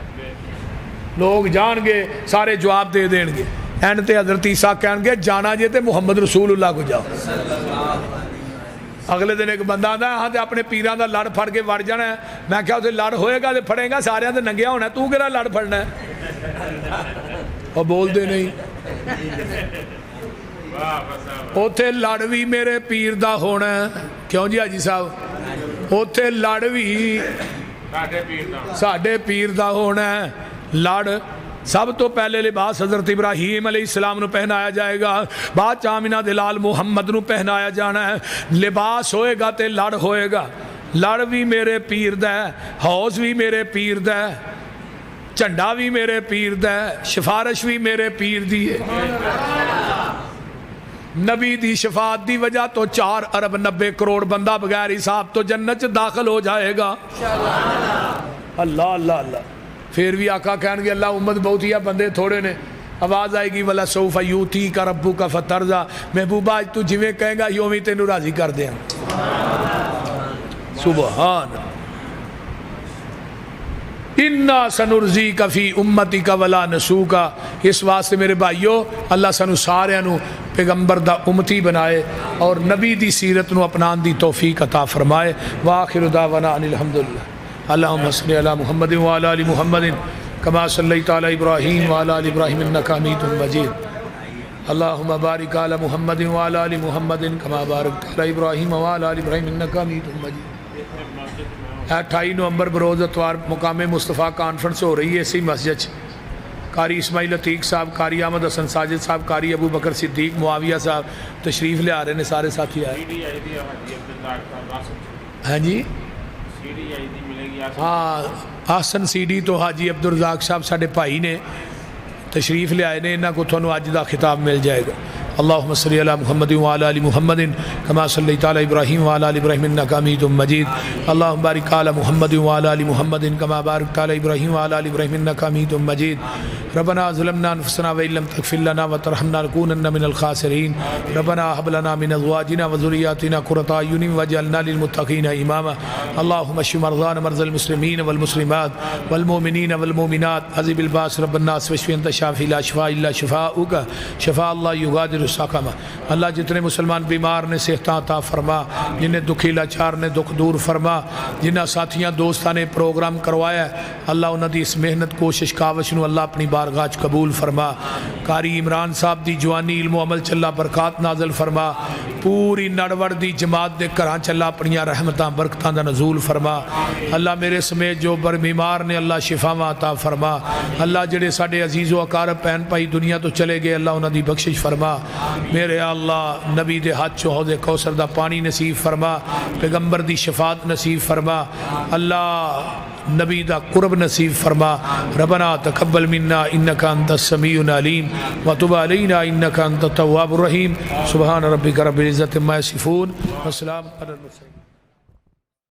A: لوگ جان گے سارے جواب دے دیں گے اینڈ تے حضرت عیسیٰ کہن گے جانا جے تے محمد رسول اللہ کو جاؤ. اگلے دن ایک بندہ آتا ہے ہاں تے اپنے پیران دا لڑ پھڑ کے وڑ جانا ہے. میں کہا اسے لڑ ہوئے گا تے پھڑے گا سارے تے ننگیا ہونا ہے تو کہنا لڑ پھڑنا ہے اور بول دے نہیں. اوتھے لڑ بھی میرے پیر دا ہونا ہے. کیوں جی حاجی صاحب اوتھے لڑ بھی ساڈے پیر دا ہونا ہے. لڑ سب تو پہلے لباس حضرت ابراہیم علیہ السلام نو پہنایا جائے گا بعد آمنہ دلال محمد نو پہنایا جانا ہے. لباس ہوئے گا تے لڑ ہوئے گا. لڑ بھی میرے پیر دا ہے حوض بھی میرے پیر دا ہے جھنڈا بھی میرے پیر دا ہے سفارش بھی میرے پیر دی ہے. نبی دی شفاعت دی وجہ تو 4 ارب 90 کروڑ بندہ بغیر حساب تو جنت داخل ہو جائے گا. اللہ اللہ اللہ. پھر بھی آقا کہن گے اللہ امت بہت ہی بندے تھوڑے نے. آواز آئے گی وَلَا سَوْفَ يُؤْتِيكَ رَبُّكَ فَتَرْضَىٰ محبوبہ آج تو جویں کہیں گا یوں ہی تینوں راضی کر دیں. سبحان اِنَّا سَنُرْضِيكَ فِي أُمَّتِكَ وَلَا نَسُوكَ. اس واسطے میرے بھائیو اللہ سانو سارے نو پیغمبر دا امتی بنائے اور نبی دی سیرت نو اپنان دی توفیق عطا فرمائے. وآخر دعوانا ان الحمدللہ. اللہم صلی علی محمد وعلی آل محمد کما صلیت علی ابراہیم وعلی آل ابراہیم انکا حمید مجید. اللہم بارک علی محمد وعلی آل محمد کما بارکت علی ابراہیم وعلی آل ابراہیم انکا حمید مجید. 28 نومبر بروز اتوار مقام مصطفیٰ کانفرنس ہو رہی ہے اسی مسجد. قاری اسماعیل عتیق صاحب قاری احمد حسن ساجد صاحب قاری ابو بکر صدیق معاویہ صاحب تشریف لے آ رہے ہیں سارے ساتھی آئے. ہاں جی ہاں آسن سی ڈی تو حاجی عبدالرزاق صاحب ساڑھے بھائی نے تشریف لے آئے نے انہاں کو تھانوں اج دا خطاب مل جائے گا. اللہم صلی علی محمد وعلی آل محمد کما صلیت علی ابراہیم وعلی آل ابراہیم انکا حمید مجید. اللہم بارک علی محمد وعلی آل محمد کما بارکت علی ابراہیم وعلی آل ابراہیم انکا حمید مجید. ربنا ظلمنا انفسنا وان لم تغفر لنا وترحمنا لنكونن من الخاسرین. ربنا هب لنا من ازواجنا وذرياتنا قرة اعین واجعلنا للمتقین اماما. اللہم اشف مرضانا مرضى المسلمین والمسلمات والمؤمنین والمؤمنات اذهب الباس رب الناس واشف انت الشافی لا شفاء الا شفاؤک شفاء اللہ یغادر سقما. اللہ جتنے مسلمان بیمار نے صحت عطا فرما جنہیں دکھی لاچار نے دکھ دور فرما جنہ ساتھیاں دوستاں نے پروگرام کروایا ہے اللہ انہاں دی اس محنت کوشش کاوش نو اللہ اپنی بارگاہ وچ قبول فرما. قاری عمران صاحب دی جوانی علم و عمل چلا برکات نازل فرما. پوری نڑوڑ دی جماعت دے گھراں چلا اپنی رحمتاں برکتاں دا نزول فرما. اللہ میرے سمیت جو بر بیمار نے اللہ شفاواں عطا فرما. اللہ جڑے ساڈے عزیز و اقارب بہن بھائی دنیا تو چلے گئے اللہ انہاں دی بخشش فرما. میرے اللہ نبی دے ہاتھ چو حوض کوثر دا پانی نصیب فرما. پیغمبر دی شفاعت نصیب فرما. اللہ نبی دا قرب نصیب فرما. ربنا تقبل منا انک انت السمیع العلیم وتب علینا انک انت التواب الرحیم. سبحان ربک رب العزت عما یصفون وسلام علی المرسلین.